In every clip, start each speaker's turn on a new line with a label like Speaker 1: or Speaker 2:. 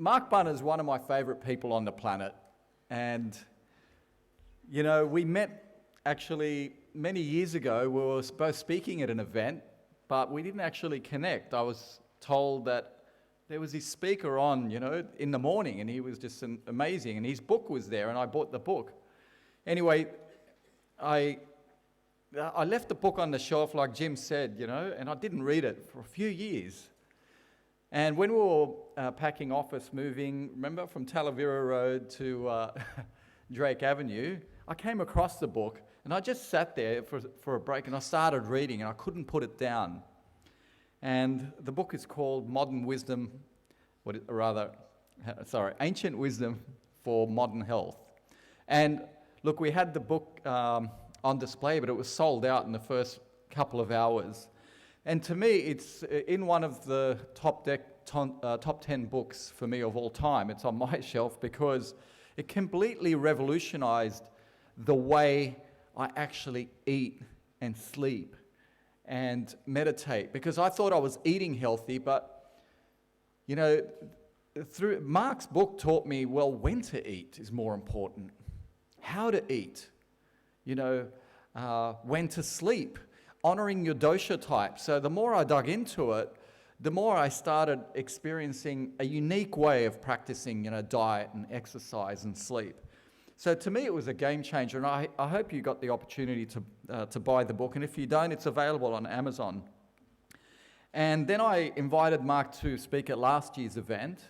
Speaker 1: Mark Bunn is one of my favourite people on the planet. And, you know, we met actually many years ago. We were both speaking at an event, but we didn't actually connect. I was told that there was this speaker on, you know, in the morning, and he was just amazing. And his book was there, and I bought the book. Anyway, I left the book on the shelf, like Jim said, you know, and I didn't read it for a few years. And when we were packing office, moving, remember, from Talavera Road to Drake Avenue, I came across the book, and I just sat there for a break, and I started reading, and I couldn't put it down. And the book is called Ancient Wisdom for Modern Health. And look, we had the book on display, but it was sold out in the first couple of hours. And to me, it's in one of the top 10 books for me of all time. It's on my shelf because it completely revolutionized the way I actually eat and sleep and meditate. Because I thought I was eating healthy, but, you know, through Mark's book taught me, well, when to eat is more important. How to eat, you know, when to sleep, honouring your dosha type. So the more I dug into it, the more I started experiencing a unique way of practicing, you know, diet and exercise and sleep. So to me, it was a game changer, and I hope you got the opportunity to buy the book. And if you don't, it's available on Amazon. And then I invited Mark to speak at last year's event,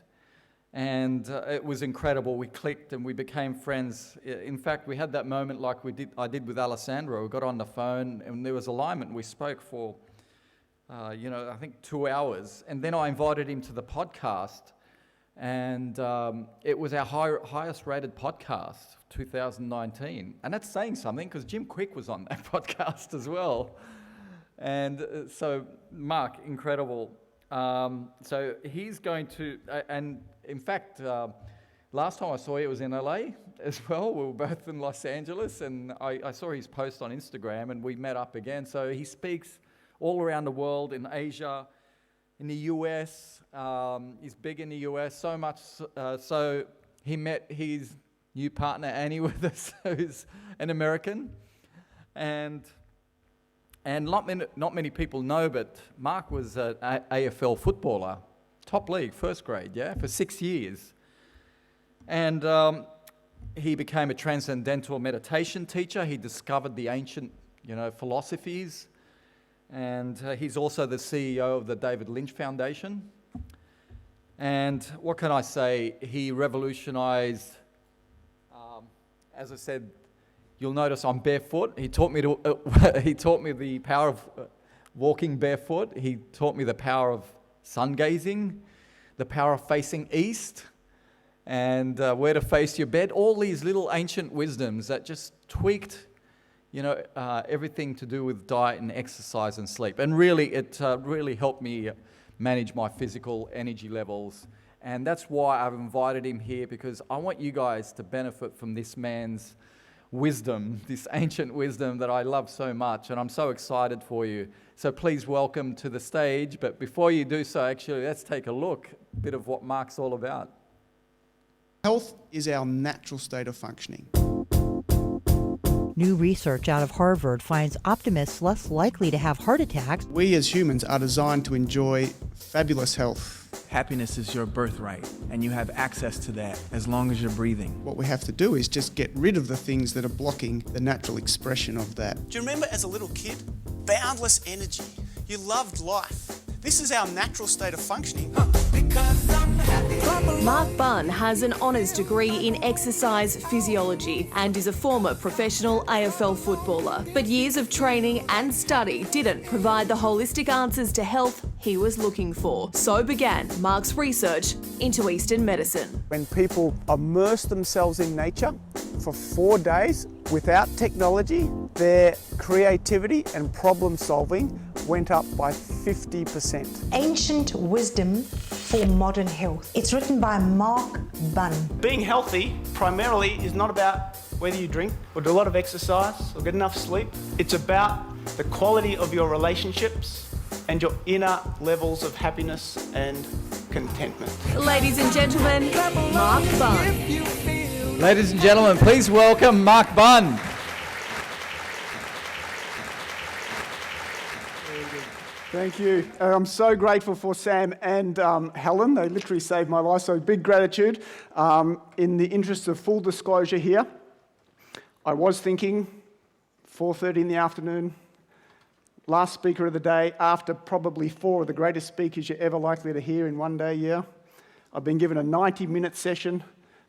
Speaker 1: and it was incredible. We clicked and we became friends. In fact, we had that moment like I did with Alessandro. We got on the phone and there was alignment. We spoke for, you know, I think 2 hours. And then I invited him to the podcast, and it was our highest rated podcast, 2019. And that's saying something because Jim Quick was on that podcast as well. And so, Mark, incredible. So he's going to, and in fact, last time I saw you, it was in LA as well. We were both in Los Angeles, and I saw his post on Instagram, and we met up again. So he speaks all around the world, in Asia, in the US. He's big in the US, so much so he met his new partner, Annie, with us, who's an American. And not many people know, but Mark was an AFL footballer, top league, first grade, yeah, for 6 years. And he became a transcendental meditation teacher. He discovered the ancient, you know, philosophies. And he's also the CEO of the David Lynch Foundation. And what can I say? He revolutionized, as I said, you'll notice I'm barefoot. He taught me the power of walking barefoot. He taught me the power of sun gazing, the power of facing east, and where to face your bed. All these little ancient wisdoms that just tweaked, you know, everything to do with diet and exercise and sleep. And really, it really helped me manage my physical energy levels. And that's why I've invited him here, because I want you guys to benefit from this man's wisdom, this ancient wisdom that I love so much, and I'm so excited for you. So please welcome to the stage. But before you do so, actually, let's take a look, a bit of what Mark's all about.
Speaker 2: Health is our natural state of functioning.
Speaker 3: New research out of Harvard finds optimists less likely to have heart attacks.
Speaker 2: We as humans are designed to enjoy fabulous health.
Speaker 4: Happiness is your birthright, and you have access to that as long as you're breathing.
Speaker 2: What we have to do is just get rid of the things that are blocking the natural expression of that.
Speaker 5: Do you remember as a little kid? Boundless energy. You loved life. This is our natural state of functioning.
Speaker 6: Mark Bunn has an honours degree in exercise physiology and is a former professional AFL footballer. But years of training and study didn't provide the holistic answers to health he was looking for. So began Mark's research into Eastern medicine.
Speaker 7: When people immerse themselves in nature for 4 days without technology, their creativity and problem solving went up by 50%.
Speaker 8: Ancient Wisdom for Modern Health. It's written by Mark Bunn.
Speaker 5: Being healthy primarily is not about whether you drink or do a lot of exercise or get enough sleep. It's about the quality of your relationships and your inner levels of happiness and contentment.
Speaker 6: Ladies and gentlemen, Mark Bunn.
Speaker 1: Ladies and gentlemen, please welcome Mark Bunn.
Speaker 7: Thank you. I'm so grateful for Sam and Helen. They literally saved my life, so big gratitude. In the interest of full disclosure here, I was thinking 4:30 in the afternoon, last speaker of the day, after probably 4 of the greatest speakers you're ever likely to hear in one day, yeah. I've been given a 90-minute session.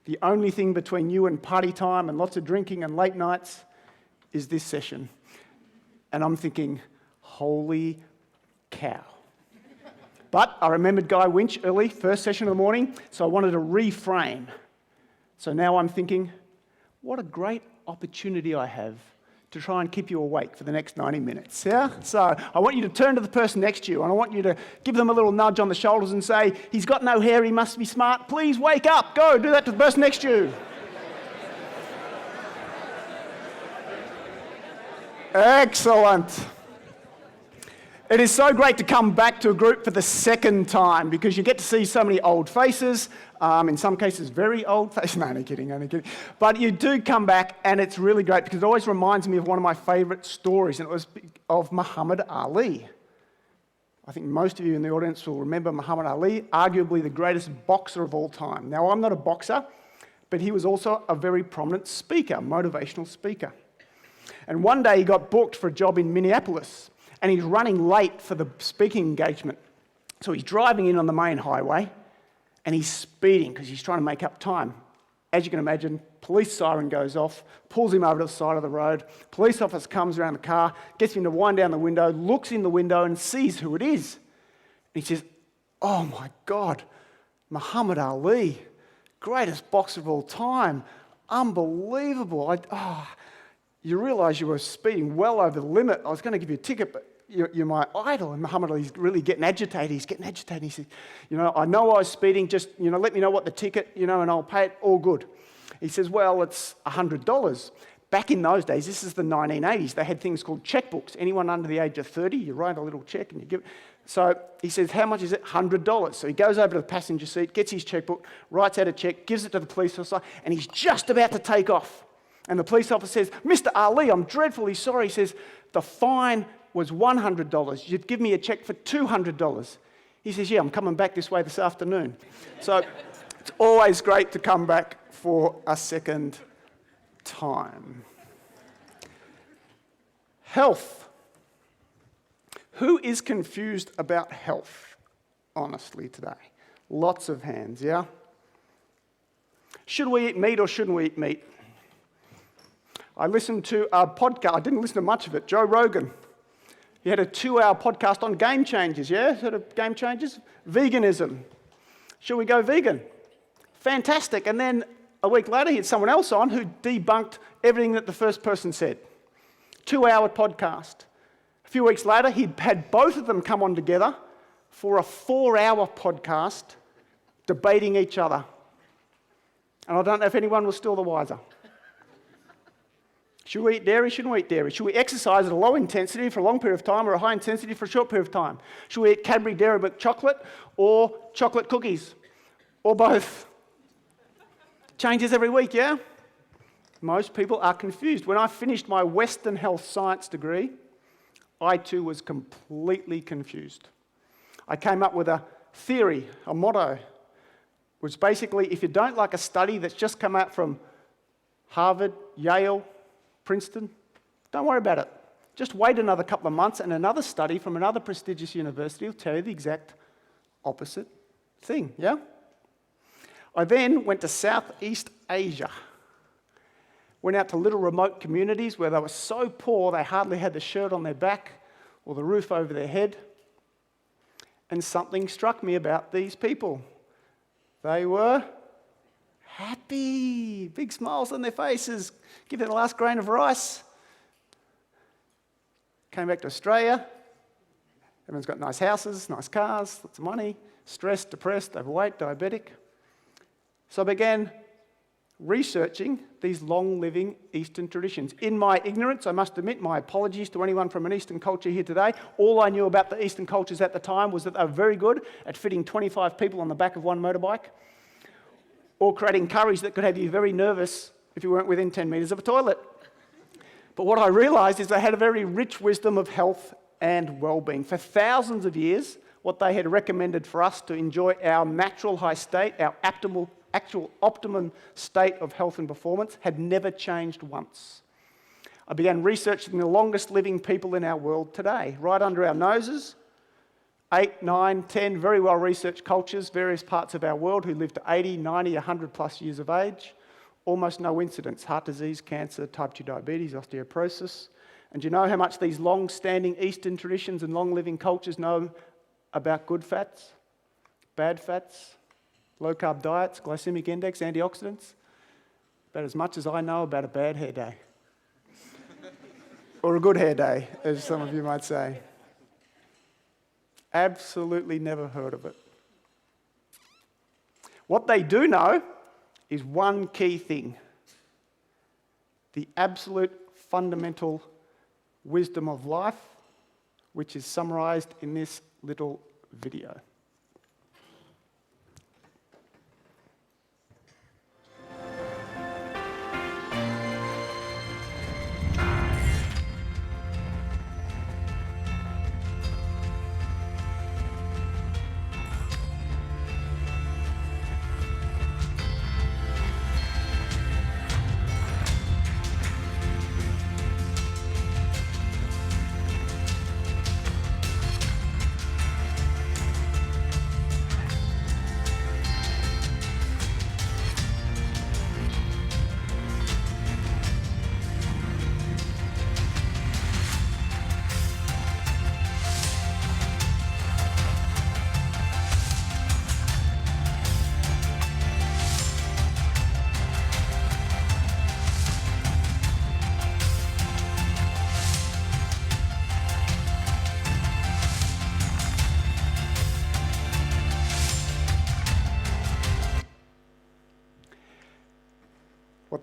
Speaker 7: The only thing between you and party time and lots of drinking and late nights is this session. And I'm thinking, holy cow. But I remembered Guy Winch early, first session of the morning, so I wanted to reframe. So now I'm thinking, what a great opportunity I have to try and keep you awake for the next 90 minutes, yeah? So I want you to turn to the person next to you and I want you to give them a little nudge on the shoulders and say, he's got no hair, he must be smart, please wake up, go, do that to the person next to you. Excellent. It is so great to come back to a group for the second time because you get to see so many old faces, in some cases very old faces. No, only kidding. But you do come back and it's really great because it always reminds me of one of my favourite stories, and it was of Muhammad Ali. I think most of you in the audience will remember Muhammad Ali, arguably the greatest boxer of all time. Now, I'm not a boxer, but he was also a very prominent speaker, motivational speaker. And one day he got booked for a job in Minneapolis. And he's running late for the speaking engagement. So he's driving in on the main highway and he's speeding because he's trying to make up time. As you can imagine, police siren goes off, pulls him over to the side of the road. Police officer comes around the car, gets him to wind down the window, looks in the window and sees who it is. And he says, oh my God, Muhammad Ali, greatest boxer of all time, unbelievable. You realise you were speeding well over the limit. I was going to give you a ticket, but you're my idol. And Muhammad Ali's really getting agitated. He's getting agitated. He says, I know I was speeding. Just, let me know what the ticket, and I'll pay it. All good. He says, well, it's $100. Back in those days, this is the 1980s, they had things called checkbooks. Anyone under the age of 30, you write a little check and you give it. So he says, how much is it? $100. So he goes over to the passenger seat, gets his checkbook, writes out a check, gives it to the police officer, and he's just about to take off. And the police officer says, Mr. Ali, I'm dreadfully sorry. He says, the fine was $100. You'd give me a check for $200. He says, yeah, I'm coming back this way this afternoon. So it's always great to come back for a second time. Health. Who is confused about health, honestly, today? Lots of hands, yeah? Should we eat meat or shouldn't we eat meat? I listened to a podcast. I didn't listen to much of it. Joe Rogan. He had a 2-hour podcast on game changers, yeah? Sort of game changers? Veganism. Should we go vegan? Fantastic. And then a week later, he had someone else on who debunked everything that the first person said. 2-hour podcast. A few weeks later, he'd had both of them come on together for a 4-hour podcast debating each other. And I don't know if anyone was still the wiser. Should we eat dairy? Shouldn't we eat dairy? Should we exercise at a low intensity for a long period of time or a high intensity for a short period of time? Should we eat Cadbury Dairy Milk chocolate or chocolate cookies? Or both? Changes every week, yeah? Most people are confused. When I finished my Western Health Science degree, I too was completely confused. I came up with a theory, a motto, which basically, if you don't like a study that's just come out from Harvard, Yale, Princeton, don't worry about it. Just wait another couple of months and another study from another prestigious university will tell you the exact opposite thing, yeah? I then went to Southeast Asia. Went out to little remote communities where they were so poor they hardly had the shirt on their back or the roof over their head. And something struck me about these people. They were happy, big smiles on their faces, give them the last grain of rice. Came back to Australia. Everyone's got nice houses, nice cars, lots of money, stressed, depressed, overweight, diabetic. So I began researching these long-living Eastern traditions. In my ignorance, I must admit, my apologies to anyone from an Eastern culture here today. All I knew about the Eastern cultures at the time was that they were very good at fitting 25 people on the back of one motorbike, or creating curries that could have you very nervous if you weren't within 10 metres of a toilet. But what I realised is they had a very rich wisdom of health and well-being. For thousands of years, what they had recommended for us to enjoy our natural high state, our actual optimum state of health and performance, had never changed once. I began researching the longest living people in our world today, right under our noses. 8, 9, 10 very well-researched cultures, various parts of our world who lived to 80, 90, 100 plus years of age. Almost no incidents: heart disease, cancer, type 2 diabetes, osteoporosis. And do you know how much these long-standing Eastern traditions and long-living cultures know about good fats, bad fats, low-carb diets, glycemic index, antioxidants? About as much as I know about a bad hair day. Or a good hair day, as some of you might say. Absolutely never heard of it. What they do know is one key thing: the absolute fundamental wisdom of life, which is summarized in this little video.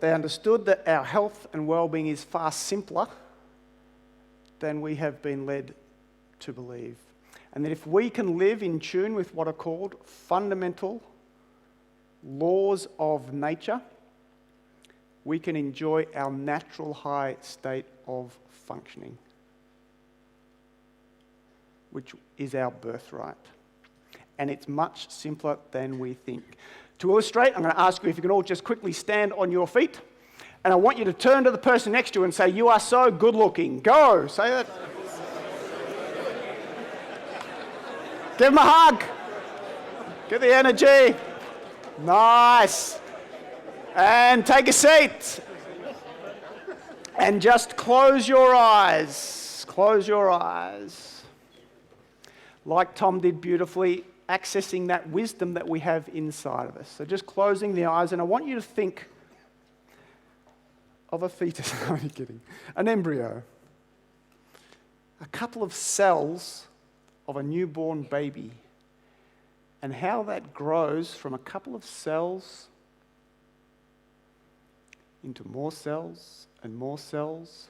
Speaker 7: They understood that our health and well-being is far simpler than we have been led to believe. And that if we can live in tune with what are called fundamental laws of nature, we can enjoy our natural high state of functioning, which is our birthright. And it's much simpler than we think. To illustrate, I'm going to ask you if you can all just quickly stand on your feet, and I want you to turn to the person next to you and say, "You are so good looking." Go, say that. Give them a hug. Get the energy. Nice. And take a seat. And just close your eyes. Close your eyes. Like Tom did beautifully, accessing that wisdom that we have inside of us. So just closing the eyes, and I want you to think of a fetus. No, I'm kidding. An embryo. A couple of cells of a newborn baby, and how that grows from a couple of cells into more cells and more cells,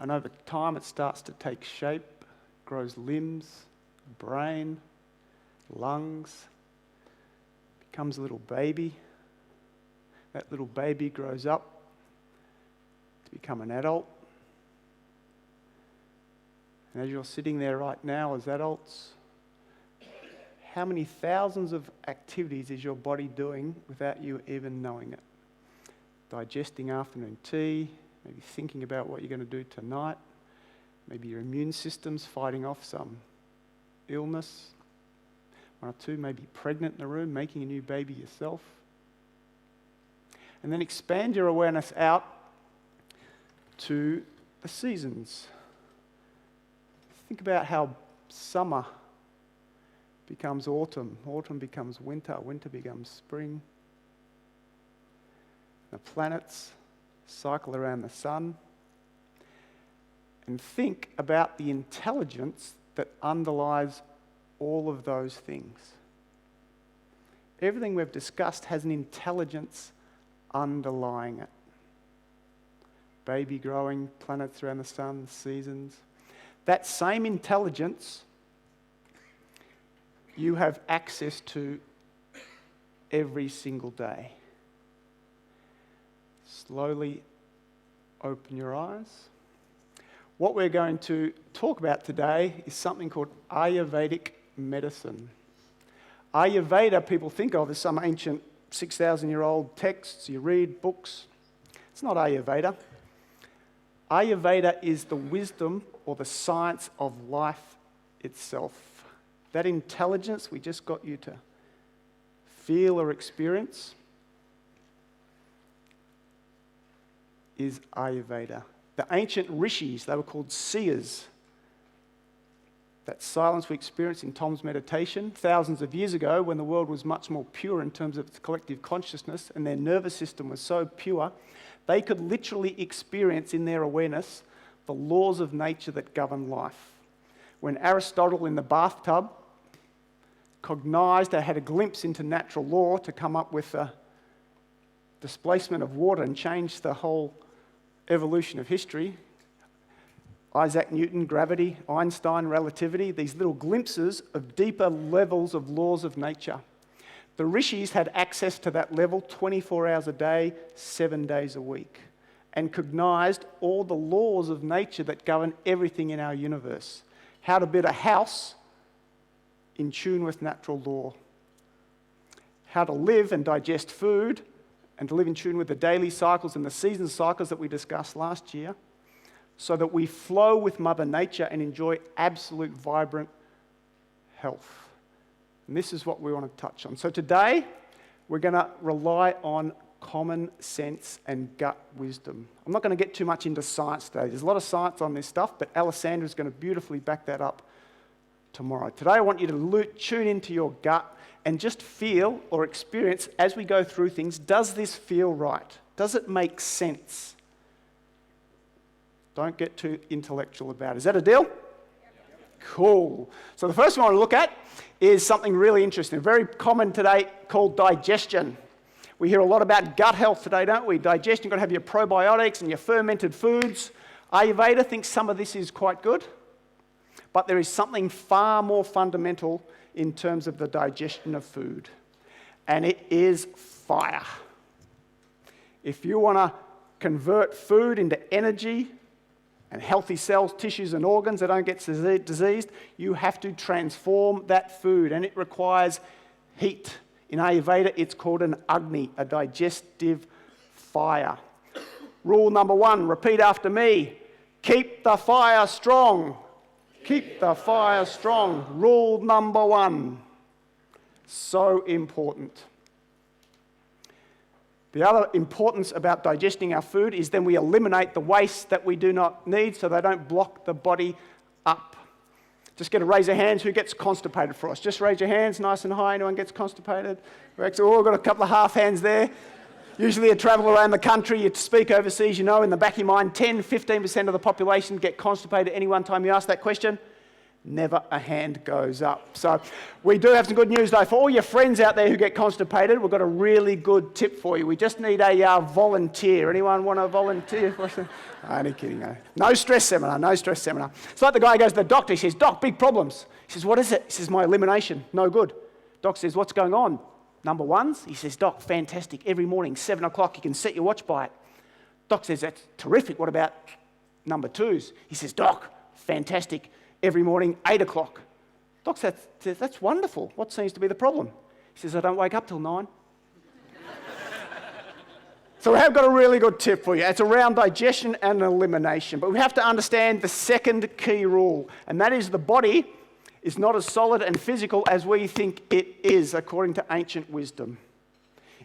Speaker 7: and over time it starts to take shape, grows limbs, brain, lungs, becomes a little baby. That little baby grows up to become an adult. And as you're sitting there right now as adults, how many thousands of activities is your body doing without you even knowing it? Digesting afternoon tea, maybe thinking about what you're going to do tonight, maybe your immune system's fighting off some illness. One or two may be pregnant in the room, making a new baby yourself. And then expand your awareness out to the seasons. Think about how summer becomes autumn, autumn becomes winter, winter becomes spring. The planets cycle around the sun. And think about the intelligence that underlies all of those things. Everything we've discussed has an intelligence underlying it. Baby growing, planets around the sun, seasons. That same intelligence you have access to every single day. Slowly open your eyes. What we're going to talk about today is something called Ayurvedic medicine. Ayurveda, people think of as some ancient 6,000-year-old texts. You read books. It's not Ayurveda. Ayurveda is the wisdom or the science of life itself. That intelligence we just got you to feel or experience is Ayurveda. The ancient rishis, they were called seers. That silence we experience in Tom's meditation thousands of years ago, when the world was much more pure in terms of its collective consciousness and their nervous system was so pure, they could literally experience in their awareness the laws of nature that govern life. When Aristotle in the bathtub cognized or had a glimpse into natural law to come up with the displacement of water and change the whole evolution of history, Isaac Newton, gravity, Einstein, relativity, these little glimpses of deeper levels of laws of nature. The rishis had access to that level 24 hours a day, 7 days a week, and cognized all the laws of nature that govern everything in our universe. How to build a house in tune with natural law. How to live and digest food, and to live in tune with the daily cycles and the season cycles that we discussed last year, so that we flow with Mother Nature and enjoy absolute vibrant health. And this is what we want to touch on. So today, we're going to rely on common sense and gut wisdom. I'm not going to get too much into science today. There's a lot of science on this stuff, but Alessandra's going to beautifully back that up tomorrow. Today, I want you to tune into your gut and just feel or experience as we go through things, does this feel right? Does it make sense? Don't get too intellectual about it. Is that a deal? Cool. So the first one I want to look at is something really interesting, very common today, called digestion. We hear a lot about gut health today, don't we? Digestion, you've got to have your probiotics and your fermented foods. Ayurveda thinks some of this is quite good, but there is something far more fundamental in terms of the digestion of food, and it is fire. If you want to convert food into energy and healthy cells, tissues, and organs that don't get diseased, you have to transform that food, and it requires heat. In Ayurveda, it's called an Agni, a digestive fire. Rule number 1, repeat after me. Keep the fire strong. Keep the fire strong. Rule number 1. So important. The other importance about digesting our food is then we eliminate the waste that we do not need so they don't block the body up. Just get a raise of hands who gets constipated for us. Just raise your hands nice and high. Anyone gets constipated? Oh, we've got a couple of half hands there. Usually you travel around the country, you speak overseas, you know in the back of your mind 10-15% of the population get constipated any one time you ask that question. Never a hand goes up. So we do have some good news though. For all your friends out there who get constipated, we've got a really good tip for you. We just need a volunteer. Anyone want to volunteer? Only kidding. No stress seminar, no stress seminar. It's like the guy goes to the doctor, he says, "Doc, big problems." He says, "What is it?" He says, "My elimination, no good." Doc says, "What's going on?" "Number ones?" He says, "Doc, fantastic. Every morning, 7 o'clock, you can set your watch by it." Doc says, "That's terrific. What about number twos?" He says, "Doc, fantastic. Every morning, 8 o'clock. Doc says, "That's wonderful. What seems to be the problem?" He says, "I don't wake up till 9. So we have got a really good tip for you. It's around digestion and elimination. But we have to understand the second key rule, and that is the body is not as solid and physical as we think it is, according to ancient wisdom.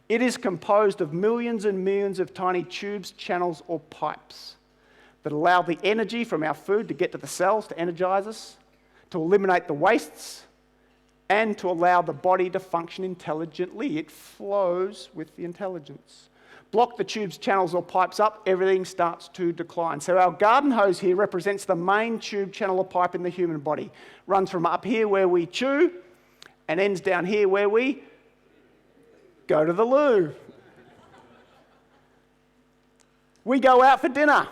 Speaker 7: It is composed of millions and millions of tiny tubes, channels, or pipes that allow the energy from our food to get to the cells to energize us, to eliminate the wastes, and to allow the body to function intelligently. It flows with the intelligence. Block the tubes, channels, or pipes up, everything starts to decline. So our garden hose here represents the main tube, channel, or pipe in the human body. Runs from up here where we chew and ends down here where we go to the loo. We go out for dinner.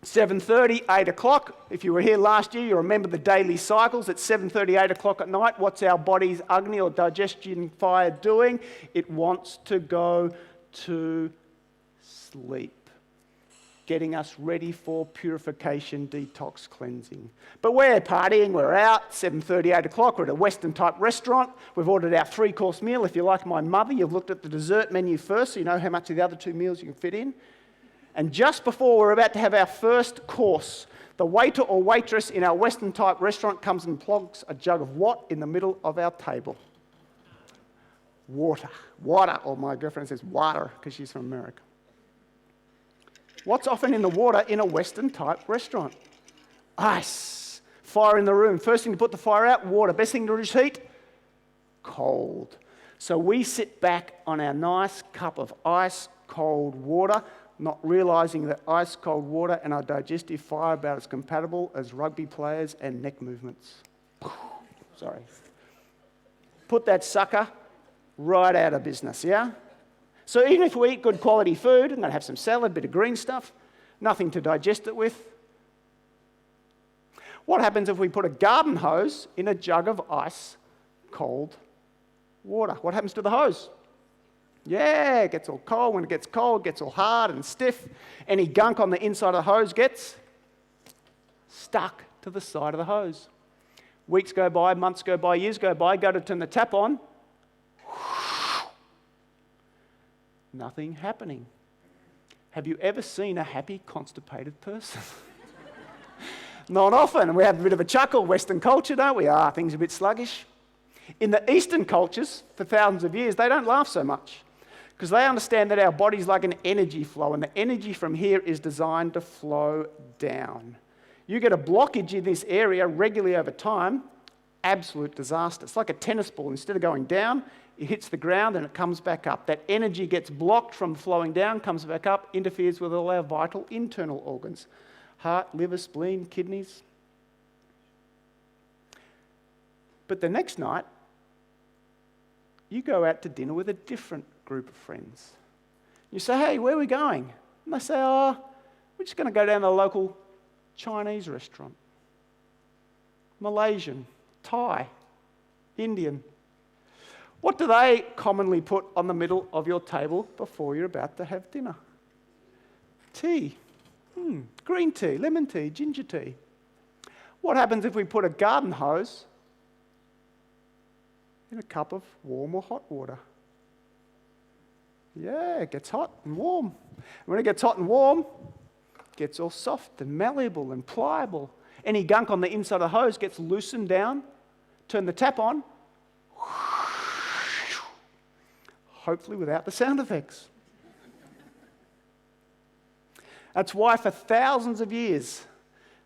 Speaker 7: 7:30, 8 o'clock. If you were here last year, you remember the daily cycles. At 7:30, 8 o'clock at night, what's our body's Agni or digestion fire doing? It wants to go to sleep, getting us ready for purification, detox, cleansing. But we're partying, we're out, 7:30, 8 o'clock, we're at a Western-type restaurant. We've ordered our 3-course meal. If you're like my mother, you've looked at the dessert menu first so you know how much of the other 2 meals you can fit in. And just before we're about to have our first course, the waiter or waitress in our Western-type restaurant comes and plugs a jug of what in the middle of our table? Water. Water. Or my girlfriend says water because she's from America. What's often in the water in a Western-type restaurant? Ice. Fire in the room. First thing to put the fire out, water. Best thing to reduce heat? Cold. So we sit back on our nice cup of ice cold water, not realising that ice cold water and our digestive fire are about as compatible as rugby players and neck movements. Sorry. Put that sucker right out of business, yeah? So even if we eat good quality food, I'm going to have some salad, bit of green stuff, nothing to digest it with. What happens if we put a garden hose in a jug of ice cold water? What happens to the hose? Yeah, it gets all cold. When it gets cold, it gets all hard and stiff. Any gunk on the inside of the hose gets stuck to the side of the hose. Weeks go by, months go by, years go by, go to turn the tap on. Nothing happening. Have you ever seen a happy, constipated person? Not often. We have a bit of a chuckle. Western culture, don't we? Things are a bit sluggish. In the Eastern cultures, for thousands of years, they don't laugh so much because they understand that our body's like an energy flow, and the energy from here is designed to flow down. You get a blockage in this area regularly over time, absolute disaster. It's like a tennis ball. Instead of going down, it hits the ground and it comes back up. That energy gets blocked from flowing down, comes back up, interferes with all our vital internal organs. Heart, liver, spleen, kidneys. But the next night, you go out to dinner with a different group of friends. You say, hey, where are we going? And they say, we're just going to go down to the local Chinese restaurant. Malaysian, Thai, Indian. What do they commonly put on the middle of your table before you're about to have dinner? Tea. Green tea, lemon tea, ginger tea. What happens if we put a garden hose in a cup of warm or hot water? Yeah, it gets hot and warm. And when it gets hot and warm, it gets all soft and malleable and pliable. Any gunk on the inside of the hose gets loosened down. Turn the tap on. Hopefully without the sound effects. That's why for thousands of years,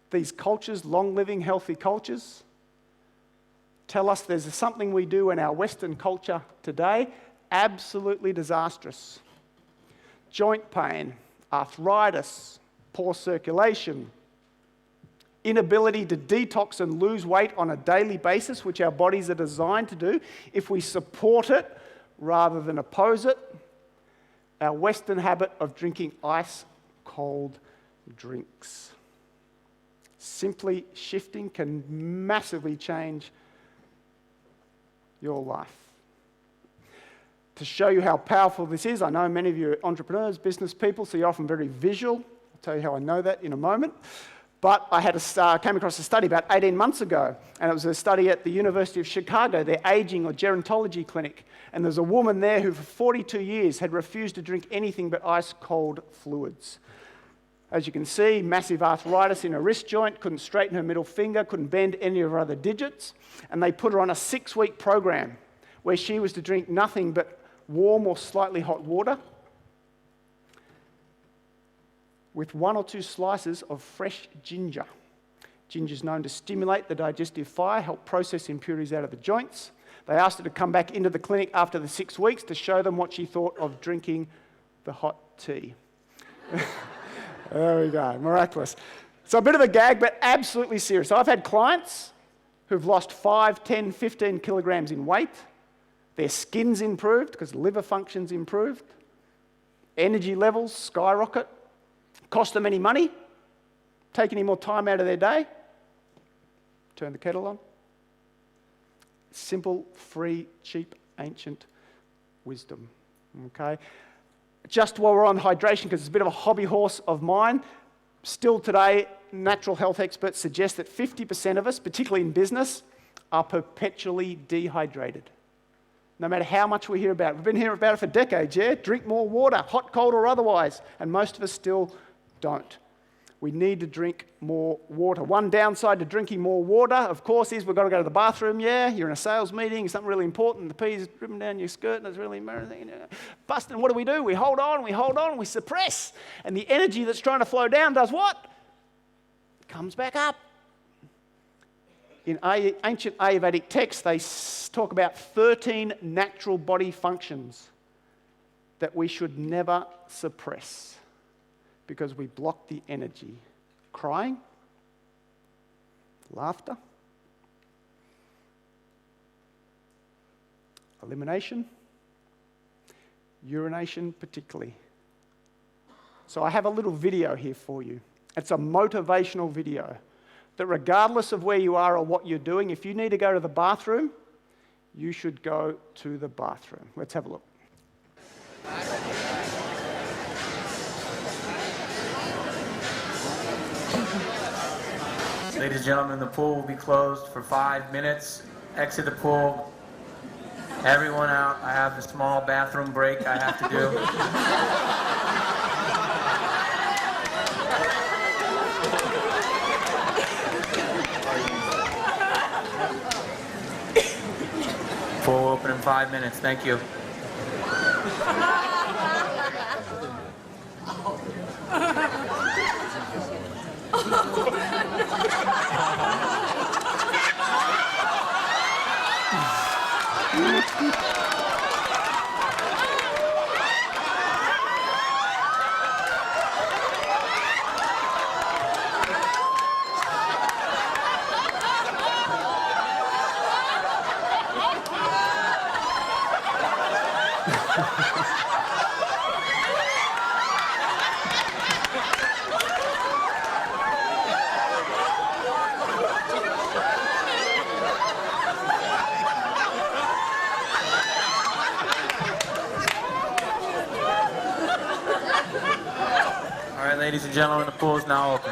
Speaker 7: these cultures, long-living, healthy cultures, tell us there's something we do in our Western culture today, absolutely disastrous. Joint pain, arthritis, poor circulation, inability to detox and lose weight on a daily basis, which our bodies are designed to do if we support it rather than oppose it. Our Western habit of drinking ice-cold drinks. Simply shifting can massively change your life. To show you how powerful this is, I know many of you are entrepreneurs, business people, so you're often very visual. I'll tell you how I know that in a moment. But I came across a study about 18 months ago, and it was a study at the University of Chicago, their aging or gerontology clinic. And there's a woman there who for 42 years had refused to drink anything but ice-cold fluids. As you can see, massive arthritis in her wrist joint, couldn't straighten her middle finger, couldn't bend any of her other digits. And they put her on a 6-week program where she was to drink nothing but warm or slightly hot water with 1 or 2 slices of fresh ginger. Ginger is known to stimulate the digestive fire, help process impurities out of the joints. They asked her to come back into the clinic after the 6 weeks to show them what she thought of drinking the hot tea. There we go, miraculous. So a bit of a gag, but absolutely serious. So I've had clients who've lost 5, 10, 15 kilograms in weight. Their skin's improved because liver function's improved. Energy levels skyrocket. cost them any money, take any more time out of their day. Turn the kettle on. Simple, free, cheap, ancient wisdom. Okay? Just while we're on hydration, because it's a bit of a hobby horse of mine, still today, natural health experts suggest that 50% of us, particularly in business, are perpetually dehydrated. No matter how much we hear about it. We've been hearing about it for decades, yeah? Drink more water, hot, cold, or otherwise. And most of us still don't. We need to drink more water. One downside to drinking more water, of course, is we've got to go to the bathroom, yeah? You're in a sales meeting, something really important, the pee's dripping down your skirt and it's really embarrassing. Busting, what do? We hold on, we suppress. And the energy that's trying to flow down does what? Comes back up. In ancient Ayurvedic texts, they talk about 13 natural body functions that we should never suppress because we block the energy. Crying, laughter, elimination, urination particularly. So I have a little video here for you. It's a motivational video that regardless of where you are or what you're doing, if you need to go to the bathroom, you should go to the bathroom. Let's have a look.
Speaker 9: Ladies and gentlemen, the pool will be closed for 5 minutes. Exit the pool. Everyone out. I have a small bathroom break I have to do. Pool will open in 5 minutes. Thank you. Ladies and gentlemen, the pool is now open.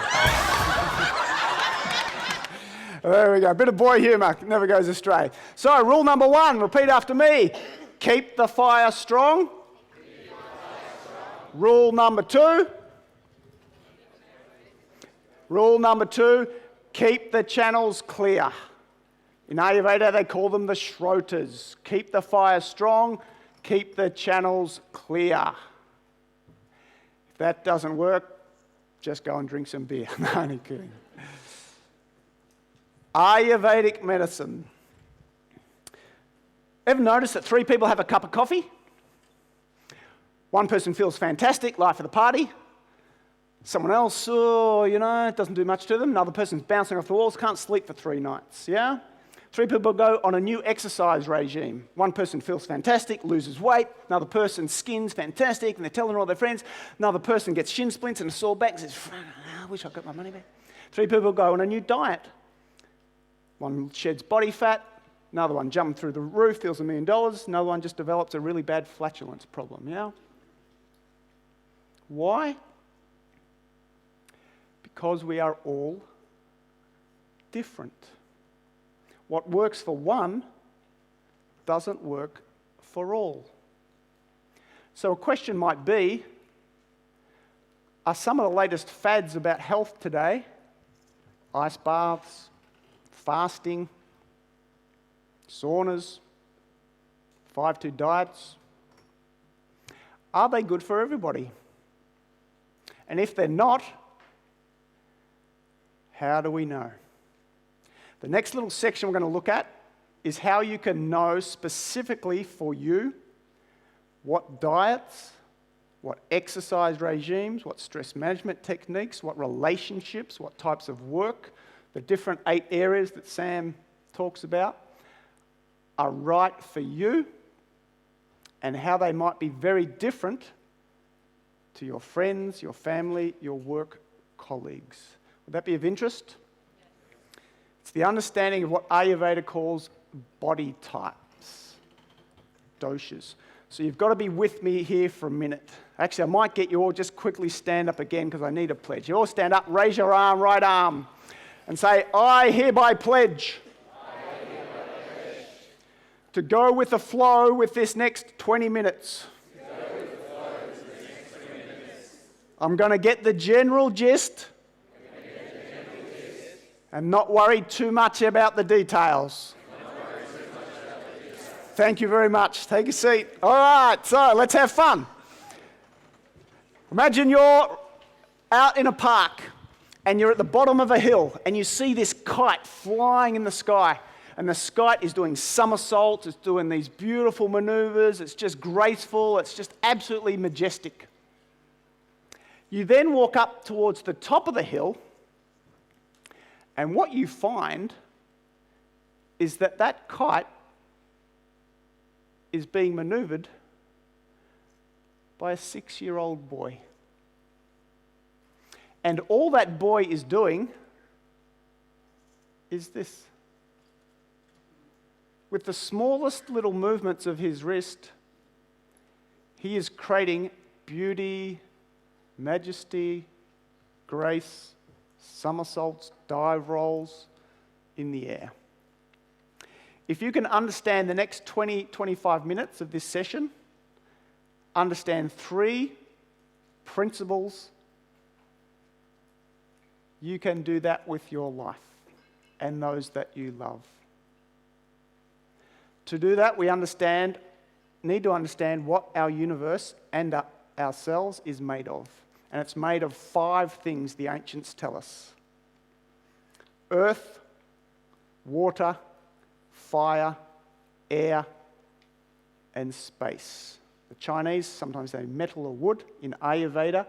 Speaker 7: There we go. A bit of boy humour never goes astray. So, rule number 1, repeat after me. Keep the fire strong. Rule number 2. Rule number 2, keep the channels clear. In Ayurveda, they call them the shrotas. Keep the fire strong, keep the channels clear. If that doesn't work, just go and drink some beer. No, only kidding. Ayurvedic medicine. Ever notice that 3 people have a cup of coffee? One person feels fantastic, life of the party. Someone else, it doesn't do much to them. Another person's bouncing off the walls, can't sleep for 3 nights, yeah? 3 people go on a new exercise regime. One person feels fantastic, loses weight. Another person's skin's fantastic, and they're telling all their friends. Another person gets shin splints and a sore back and says, I wish I got my money back. 3 people go on a new diet. One sheds body fat. Another one jumps through the roof, feels $1 million. Another one just develops a really bad flatulence problem, yeah? Why? Because we are all different. What works for one doesn't work for all. So a question might be, are some of the latest fads about health today, ice baths, fasting, saunas, 5-2 diets, are they good for everybody? And if they're not, how do we know? The next little section we're going to look at is how you can know specifically for you what diets, what exercise regimes, what stress management techniques, what relationships, what types of work, the different 8 areas that Sam talks about are right for you and how they might be very different to your friends, your family, your work colleagues. Would that be of interest? It's the understanding of what Ayurveda calls body types, doshas. So you've got to be with me here for a minute. Actually, I might get you all just quickly stand up again because I need a pledge. You all stand up, raise your arm, right arm, and say, I hereby pledge to go with the flow with this next 20 minutes. I'm going to get the general gist and not worry too much about the details. Thank you very much. Take a seat. All right, so let's have fun. Imagine you're out in a park and you're at the bottom of a hill and you see this kite flying in the sky. And the kite is doing somersaults, it's doing these beautiful maneuvers, it's just graceful, it's just absolutely majestic. You then walk up towards the top of the hill, and what you find is that that kite is being maneuvered by a 6-year-old boy. And all that boy is doing is this. With the smallest little movements of his wrist, he is creating beauty, majesty, grace, somersaults, dive rolls in the air. If you can understand the next 20-25 minutes of this session, understand 3 principles, you can do that with your life and those that you love. To do that, we need to understand what our universe and ourselves is made of. And it's made of 5 things the ancients tell us: earth, water, fire, air, and space. The Chinese sometimes say metal or wood. In Ayurveda,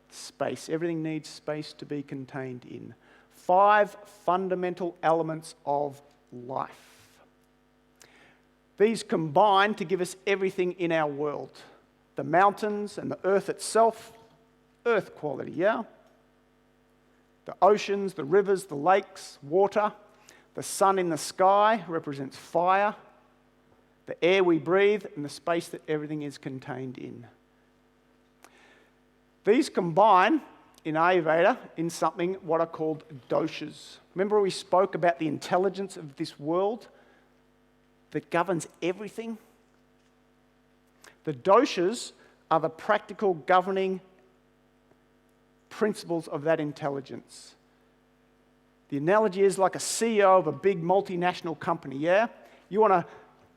Speaker 7: space. Everything needs space to be contained in. 5 fundamental elements of life. These combine to give us everything in our world. The mountains and the earth itself, earth quality, yeah? The oceans, the rivers, the lakes, water. The sun in the sky represents fire. The air we breathe and the space that everything is contained in. These combine in Ayurveda in something what are called doshas. Remember we spoke about the intelligence of this world that governs everything? The doshas are the practical governing principles of that intelligence. The analogy is like a CEO of a big multinational company, yeah? You want to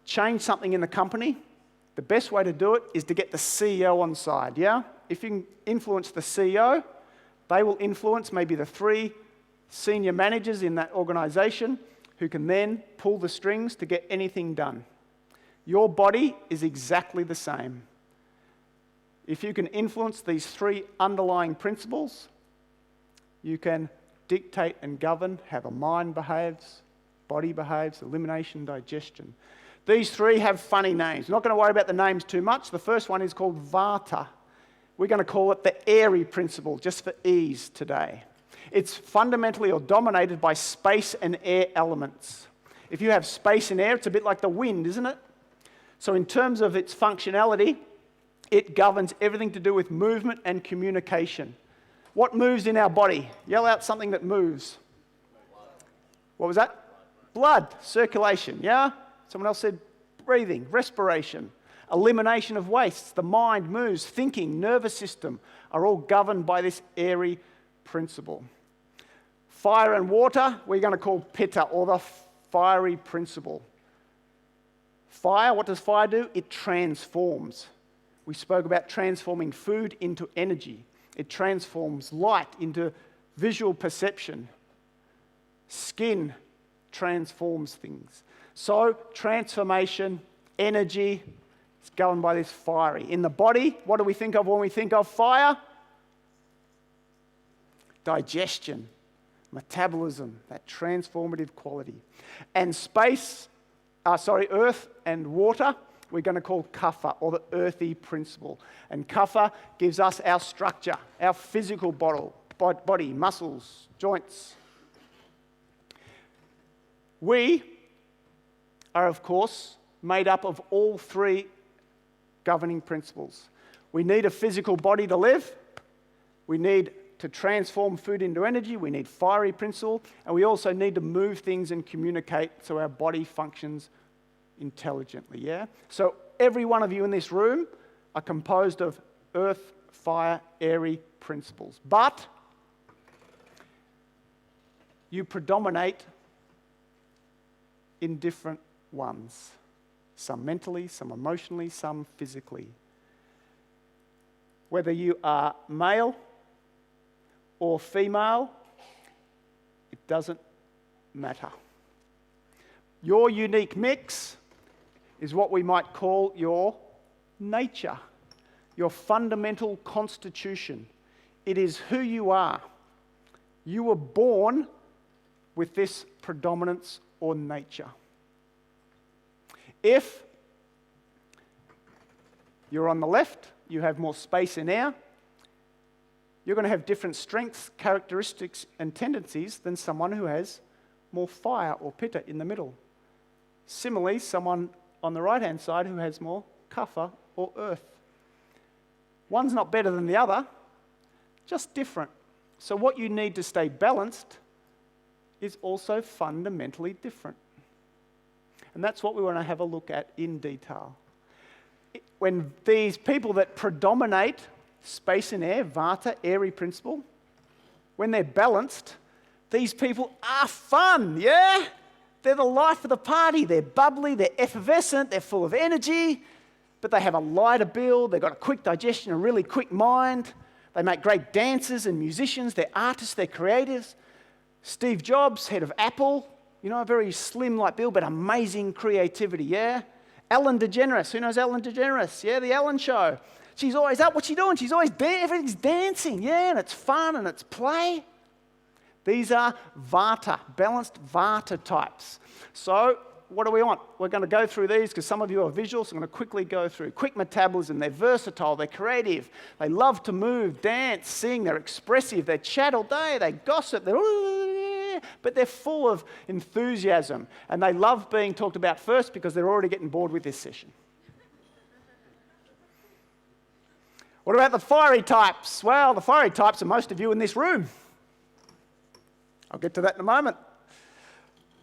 Speaker 7: change something in the company, the best way to do it is to get the CEO on side, yeah? If you can influence the CEO, they will influence maybe the 3 senior managers in that organization who can then pull the strings to get anything done. Your body is exactly the same. If you can influence these 3 underlying principles, you can dictate and govern how the mind behaves, body behaves, elimination, digestion. These 3 have funny names. I'm not going to worry about the names too much. The first one is called Vata. We're going to call it the airy principle, just for ease today. It's fundamentally or dominated by space and air elements. If you have space and air, it's a bit like the wind, isn't it? So in terms of its functionality, it governs everything to do with movement and communication. What moves in our body? Yell out something that moves. What was that? Blood, circulation, yeah? Someone else said breathing, respiration, elimination of wastes. The mind moves, thinking, nervous system are all governed by this airy principle. Fire and water, we're going to call Pitta, or the fiery principle. Fire, what does fire do? It transforms. We spoke about transforming food into energy. It transforms light into visual perception. Skin transforms things. So, transformation, energy, is governed by this fiery. In the body, what do we think of when we think of fire? Digestion, metabolism, that transformative quality. And earth and water we're going to call kapha, or the earthy principle. And kapha gives us our structure, our physical body, muscles, joints. We are, of course, made up of all three governing principles. We need a physical body to live. We need to transform food into energy. We need fiery principle. And we also need to move things and communicate so our body functions intelligently, yeah? So every one of you in this room are composed of earth, fire, airy principles. But you predominate in different ones. Some mentally, some emotionally, some physically. Whether you are male or female, it doesn't matter. Your unique mix is what we might call your nature, your fundamental constitution. It is who you are. You were born with this predominance or nature. If you're on the left, you have more space and air, you're going to have different strengths, characteristics, and tendencies than someone who has more fire or pitta in the middle. Similarly, someone on the right-hand side who has more kapha or earth. One's not better than the other, just different. So what you need to stay balanced is also fundamentally different. And that's what we want to have a look at in detail. When these people that predominate space and air, vata, airy principle, when they're balanced, these people are fun, yeah? They're the life of the party. They're bubbly, they're effervescent, they're full of energy, but they have a lighter build, they've got a quick digestion, a really quick mind. They make great dancers and musicians, they're artists, they're creatives. Steve Jobs, head of Apple, you know, a very slim like build, but amazing creativity, yeah? Ellen DeGeneres, who knows Ellen DeGeneres? Yeah, The Ellen Show. She's always up, what's she doing? She's always everything's dancing, yeah, and it's fun and it's play. These are vata, balanced vata types. So what do we want? We're going to go through these because some of you are visual, so I'm going to quickly go through. Quick metabolism, they're versatile, they're creative, they love to move, dance, sing, they're expressive, they chat all day, they gossip, but they're full of enthusiasm and they love being talked about first because they're already getting bored with this session. What about the fiery types? Well, the fiery types are most of you in this room. I'll get to that in a moment.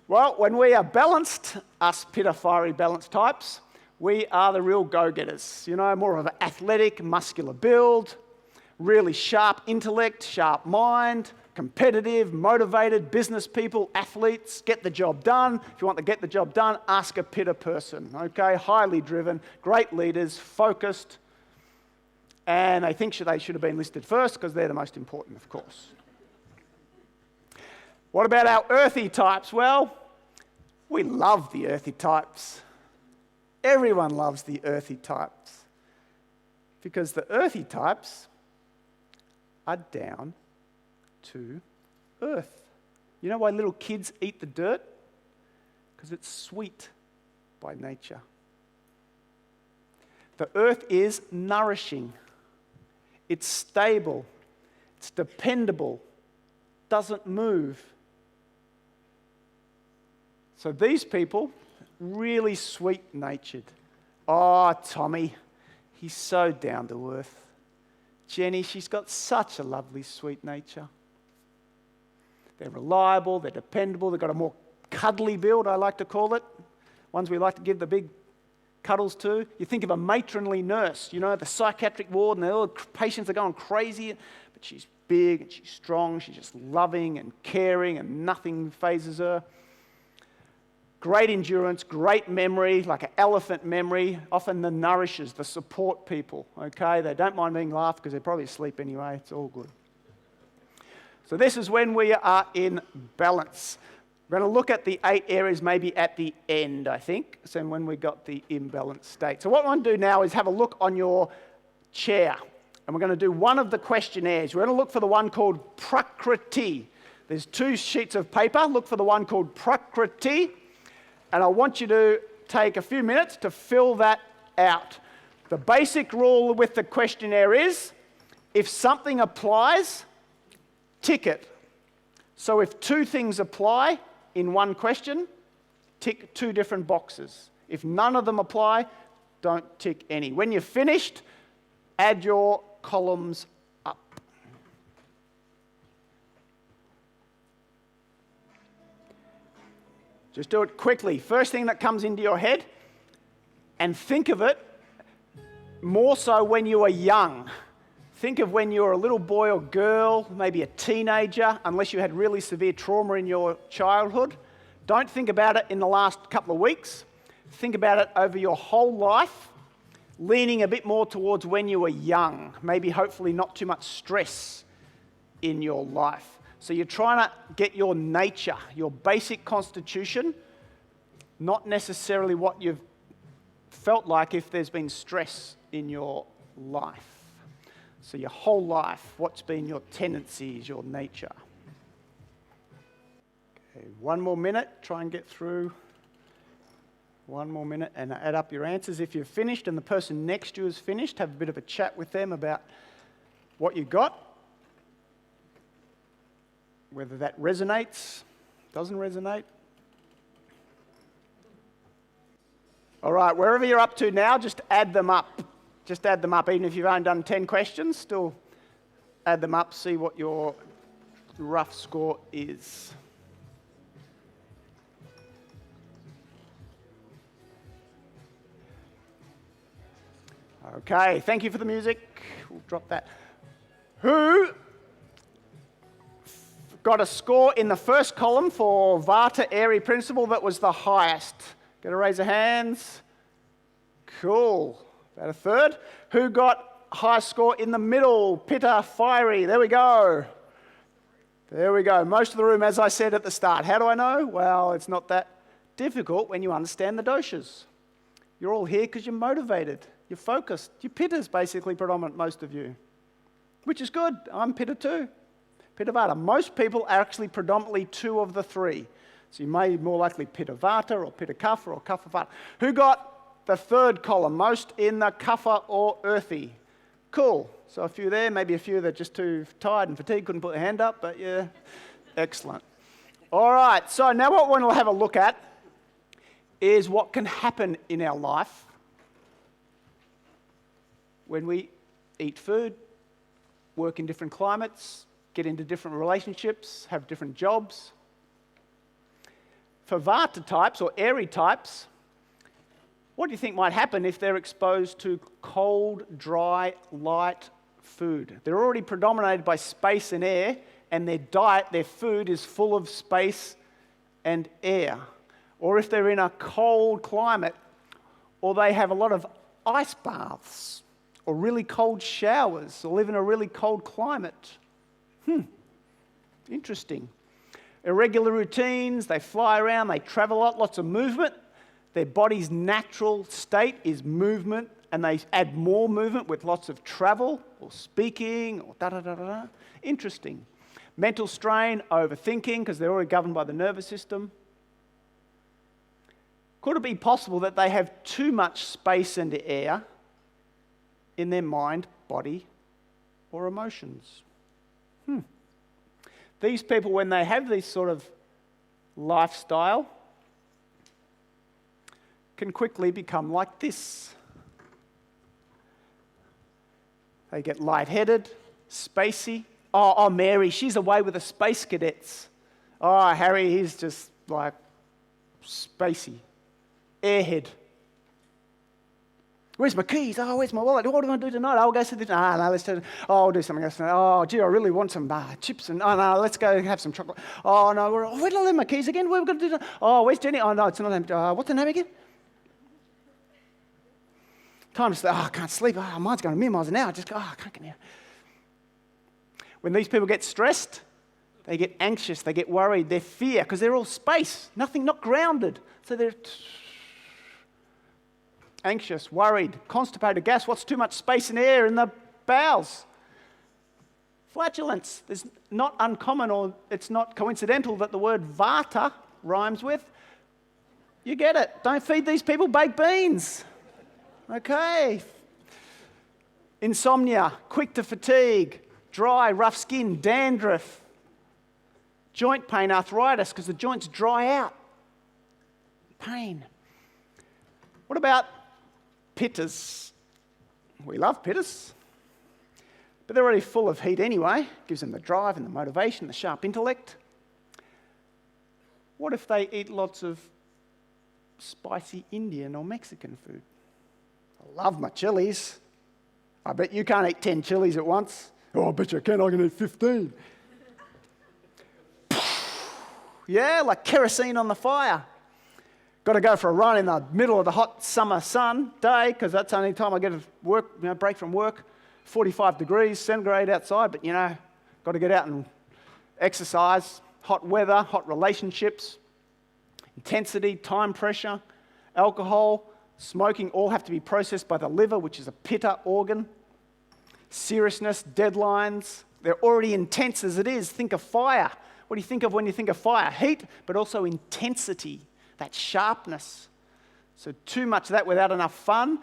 Speaker 7: Well, when we are balanced, us pitta fiery balanced types, we are the real go-getters. You know, more of an athletic, muscular build, really sharp intellect, sharp mind, competitive, motivated, business people, athletes, get the job done. If you want to get the job done, ask a pitta person, okay? Highly driven, great leaders, focused, and they think they should have been listed first because they're the most important, of course. What about our earthy types? Well, we love the earthy types. Everyone loves the earthy types because the earthy types are down to earth. You know why little kids eat the dirt? Because it's sweet by nature. The earth is nourishing. It's stable. It's dependable. Doesn't move. So these people, really sweet-natured. Oh, Tommy, he's so down to earth. Jenny, she's got such a lovely, sweet nature. They're reliable, they're dependable, they've got a more cuddly build, I like to call it. Ones we like to give the big cuddles to. You think of a matronly nurse, you know, the psychiatric ward, and all the patients are going crazy, but she's big and she's strong, she's just loving and caring and nothing phases her. Great endurance, great memory, like an elephant memory, often the nourishes, the support people, okay? They don't mind being laughed because they're probably asleep anyway, it's all good. So this is when we are in balance. We're going to look at the 8 areas maybe at the end, I think, so when we got the imbalanced state. So what I want to do now is have a look on your chair, and we're going to do one of the questionnaires. We're going to look for the one called Prakriti. There's 2 sheets of paper. Look for the one called Prakriti. And I want you to take a few minutes to fill that out. The basic rule with the questionnaire is, if something applies, tick it. So if 2 things apply in one question, tick 2 different boxes. If none of them apply, don't tick any. When you're finished, add your columns up. Just do it quickly. First thing that comes into your head, and think of it more so when you are young. Think of when you were a little boy or girl, maybe a teenager, unless you had really severe trauma in your childhood. Don't think about it in the last couple of weeks. Think about it over your whole life, leaning a bit more towards when you were young, maybe hopefully not too much stress in your life. So you're trying to get your nature, your basic constitution, not necessarily what you've felt like if there's been stress in your life. So your whole life, what's been your tendencies, your nature. Okay, 1 more minute, try and get through. 1 more minute and add up your answers. If you've finished and the person next to you is finished, have a bit of a chat with them about what you got. Whether that resonates, doesn't resonate. All right, wherever you're up to now, just add them up. Just add them up. Even if you've only done 10 questions, still add them up, see what your rough score is. Okay, thank you for the music. We'll drop that. Who got a score in the first column for Vata Airy principle that was the highest? Get a raise of hands. Cool. About a third. Who got high score in the middle? Pitta Fiery. There we go. There we go. Most of the room, as I said at the start. How do I know? Well, it's not that difficult when you understand the doshas. You're all here because you're motivated. You're focused. Your Pitta's basically predominant, most of you. Which is good. I'm Pitta too. Pitta Vata. Most people are actually predominantly 2 of the 3. So you may be more likely Pitta Vata or Pitta Kapha or Kapha Vata. Who got the third column? Most in the Kapha or earthy. Cool. So a few there, maybe a few that are just too tired and fatigued, couldn't put their hand up, but yeah, excellent. All right, so now what we want to have a look at is what can happen in our life when we eat food, work in different climates, get into different relationships, have different jobs. For Vata types or airy types, what do you think might happen if they're exposed to cold, dry, light food? They're already predominated by space and air, and their diet, their food is full of space and air. Or if they're in a cold climate, or they have a lot of ice baths, or really cold showers, or live in a really cold climate. Interesting. Irregular routines, they fly around, they travel a lot, lots of movement. Their body's natural state is movement, and they add more movement with lots of travel, or speaking, or da-da-da-da-da. Interesting. Mental strain, overthinking, because they're already governed by the nervous system. Could it be possible that they have too much space and air in their mind, body, or emotions? These people, when they have this sort of lifestyle, can quickly become like this. They get lightheaded, spacey. Oh, Mary, she's away with the space cadets. Oh, Harry, he's just like spacey, airhead. Where's my keys? Oh, where's my wallet? What do I want to do tonight? I'll go to the... no, let's do... Oh, I'll do something else tonight. Oh, gee, I really want some chips. And oh, no, let's go have some chocolate. Oh, no, where did I leave my keys again? Where are we going to do that? Oh, where's Jenny? Oh, no, it's not... what's the name again? Time to say, I can't sleep. Oh, mine's going a million miles an hour. I can't get near. When these people get stressed, they get anxious, they get worried, they fear, because they're all space, not grounded. So they're anxious, worried, constipated, gas. What's too much space and air in the bowels? Flatulence. It's not uncommon, or it's not coincidental that the word Vata rhymes with. You get it. Don't feed these people baked beans. Okay. Insomnia, quick to fatigue, dry, rough skin, dandruff, joint pain, arthritis, because the joints dry out. Pain. What about pittas? We love pittas, but they're already full of heat anyway. Gives them the drive and the motivation, the sharp intellect. What if they eat lots of spicy Indian or Mexican food? I love my chilies. I bet you can't eat 10 chilies at once. Oh, I bet you can. I can eat 15. Yeah, like kerosene on the fire. Got to go for a run in the middle of the hot summer sun day, because that's the only time I get a break from work. 45 degrees centigrade outside, but got to get out and exercise. Hot weather, hot relationships, intensity, time pressure, alcohol, smoking all have to be processed by the liver, which is a pitta organ. Seriousness, deadlines, they're already intense as it is. Think of fire. What do you think of when you think of fire? Heat, but also intensity, that sharpness. So too much of that without enough fun,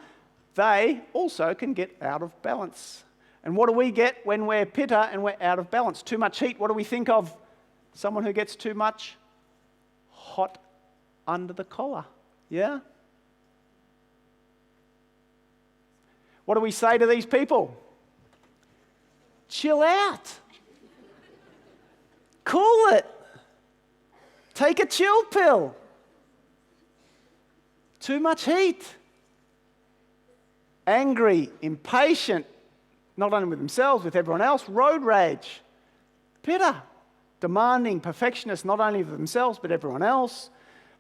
Speaker 7: they also can get out of balance. And what do we get when we're pitta and we're out of balance? Too much heat, what do we think of? Someone who gets too much hot under the collar, yeah? What do we say to these people? Chill out. Cool it. Take a chill pill. Too much heat. Angry, impatient, not only with themselves, with everyone else. Road rage. Pitta. Demanding, perfectionist, not only of themselves, but everyone else.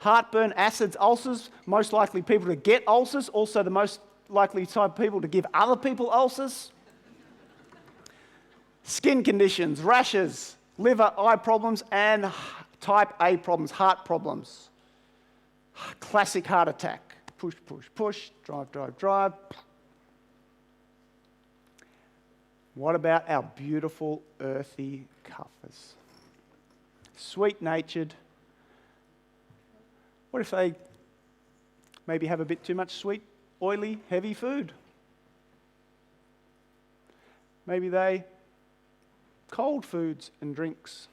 Speaker 7: Heartburn, acids, ulcers. Most likely people to get ulcers. Also the most likely type of people to give other people ulcers. Skin conditions, rashes, liver, eye problems, and type A problems, heart problems. Classic heart attack. Push, push, push, drive, drive, drive. What about our beautiful earthy kaphas? Sweet-natured. What if they maybe have a bit too much sweet, oily, heavy food? Maybe they cold foods and drinks.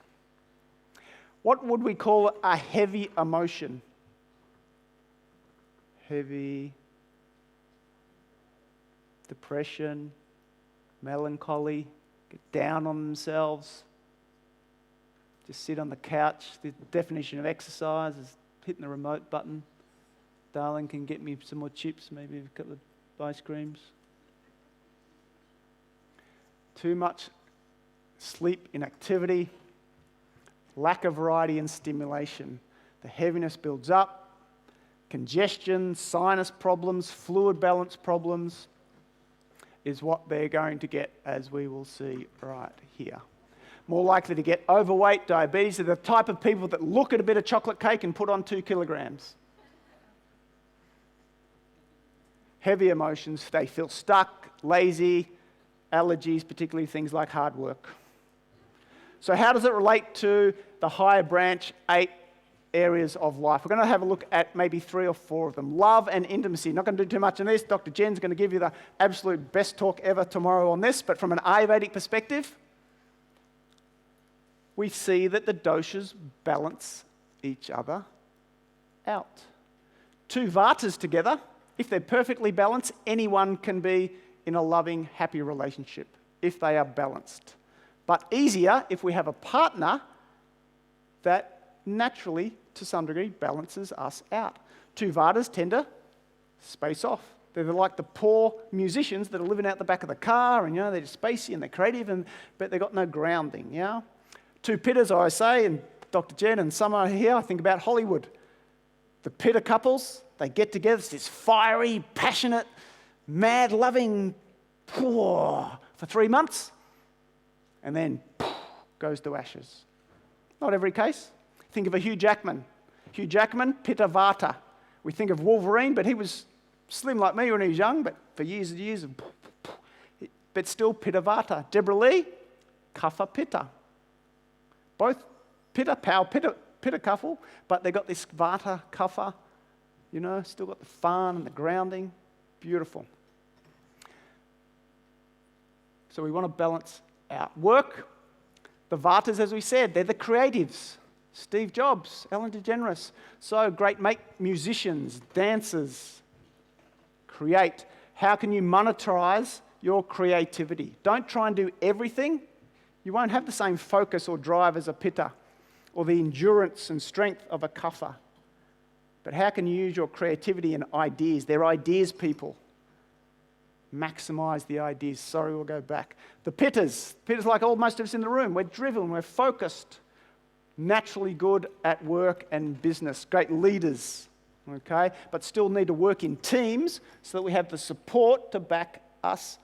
Speaker 7: What would we call a heavy emotion? Heavy depression, melancholy, get down on themselves, just sit on the couch. The definition of exercise is hitting the remote button. Darling, can get me some more chips, maybe a couple of ice creams. Too much sleep, inactivity, lack of variety and stimulation. The heaviness builds up, congestion, sinus problems, fluid balance problems is what they're going to get, as we will see right here. More likely to get overweight, diabetes. They're the type of people that look at a bit of chocolate cake and put on 2 kilograms. Heavy emotions, they feel stuck, lazy, allergies, particularly things like hard work. So how does it relate to the higher branch 8 areas of life? We're going to have a look at maybe 3 or 4 of them. Love and intimacy. Not going to do too much on this. Dr. Jen's going to give you the absolute best talk ever tomorrow on this. But from an Ayurvedic perspective, we see that the doshas balance each other out. 2 vatas together, if they're perfectly balanced, anyone can be in a loving, happy relationship if they are balanced. But easier if we have a partner that naturally, to some degree, balances us out. 2 vatas tend to space off. They're like the poor musicians that are living out the back of the car, and they're just spacey and they're creative, but they've got no grounding. 2 pittas, I say, and Dr. Jen and some are here, I think about Hollywood. The pitta couples, they get together, it's this fiery, passionate, mad loving for 3 months, and then goes to ashes. Not every case. Think of a Hugh Jackman. Hugh Jackman, Pitta Vata. We think of Wolverine, but he was slim like me when he was young, but for years and years, but still Pitta Vata. Deborah Lee, Kapha Pitta. Both Pitta, power Pitta couple, but they got this Vata, Kapha, still got the fun and the grounding. Beautiful. So we want to balance out. Work, the Vatas, as we said, they're the creatives. Steve Jobs, Ellen DeGeneres. So great musicians, dancers, create. How can you monetize your creativity? Don't try and do everything. You won't have the same focus or drive as a Pitta or the endurance and strength of a Kapha. But how can you use your creativity and ideas? They're ideas people. Maximise the ideas. Sorry, we'll go back. The Pittas like all most of us in the room. We're driven, we're focused, naturally good at work and business. Great leaders, okay? But still need to work in teams so that we have the support to back us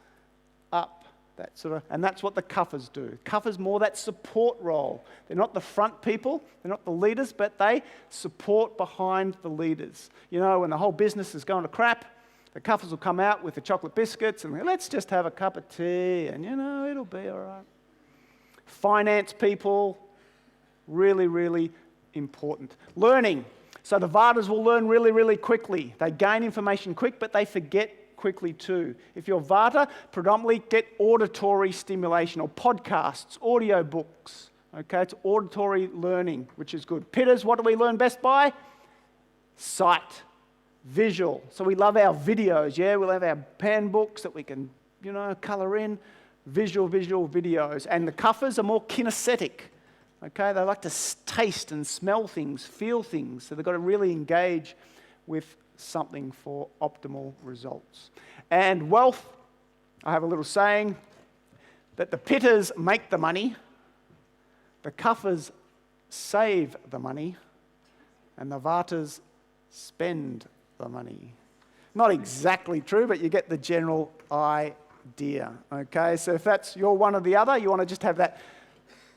Speaker 7: up. And that's what the Kaphas do. Kaphas more that support role. They're not the front people, they're not the leaders, but they support behind the leaders. You know, when the whole business is going to crap, the Kaphas will come out with the chocolate biscuits and let's just have a cup of tea and, you know, it'll be all right. Finance people, really, really important. Learning. So the Vatas will learn really, really quickly. They gain information quick, but they forget quickly too. If you're Vata, predominantly get auditory stimulation or podcasts, audio books. Okay, it's auditory learning, which is good. Pittas, what do we learn best by? Sight, visual. So we love our videos, yeah? We'll have our pan books that we can, you know, colour in. Visual videos. And the Kaphas are more kinesthetic. Okay, they like to taste and smell things, feel things. So they've got to really engage with something for optimal results. And wealth, I have a little saying that the Pittas make the money, the Kaphas save the money, and the Vatas spend the money. Not exactly true, but you get the general idea. Okay, so if you're one or the other, you want to just have that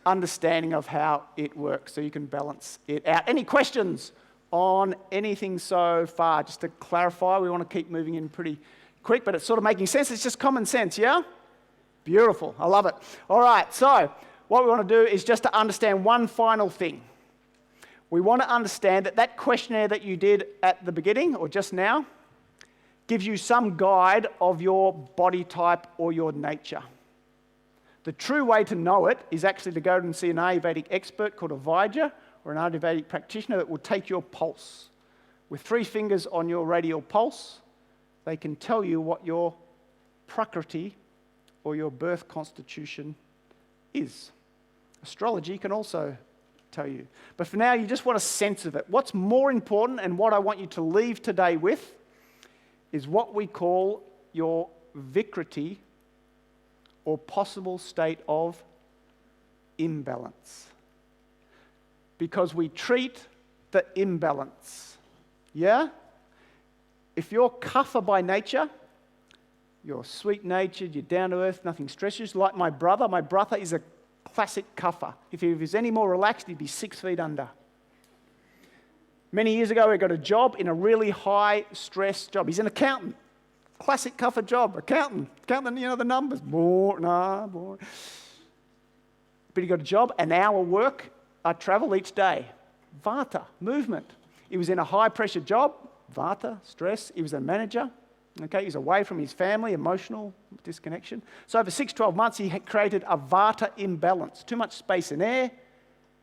Speaker 7: understanding of how it works so you can balance it out. Any questions on anything so far? Just to clarify, we want to keep moving in pretty quick, but it's sort of making sense. It's just common sense, yeah? Beautiful. I love it. All right, so what we want to do is just to understand one final thing. We want to understand that that questionnaire that you did at the beginning or just now gives you some guide of your body type or your nature. The true way to know it is actually to go and see an Ayurvedic expert called a Vaidya or an Ayurvedic practitioner that will take your pulse. With 3 fingers on your radial pulse, they can tell you what your prakriti or your birth constitution is. Astrology can also tell you. But for now, you just want a sense of it. What's more important and what I want you to leave today with is what we call your vikriti or possible state of imbalance. Because we treat the imbalance. Yeah? If you're Kapha by nature, you're sweet-natured, you're down-to-earth, nothing stresses you. Like my brother is a classic Kapha. If he was any more relaxed, he'd be 6 feet under. Many years ago, he got a job in a really high-stress job. He's an accountant. Classic Kapha job, accountant, you know the numbers. More. But he got a job, an hour work, travel each day. Vata, movement. He was in a high-pressure job, Vata, stress. He was a manager. Okay, he was away from his family, emotional disconnection. So over 6-12 months, he had created a Vata imbalance. Too much space and air,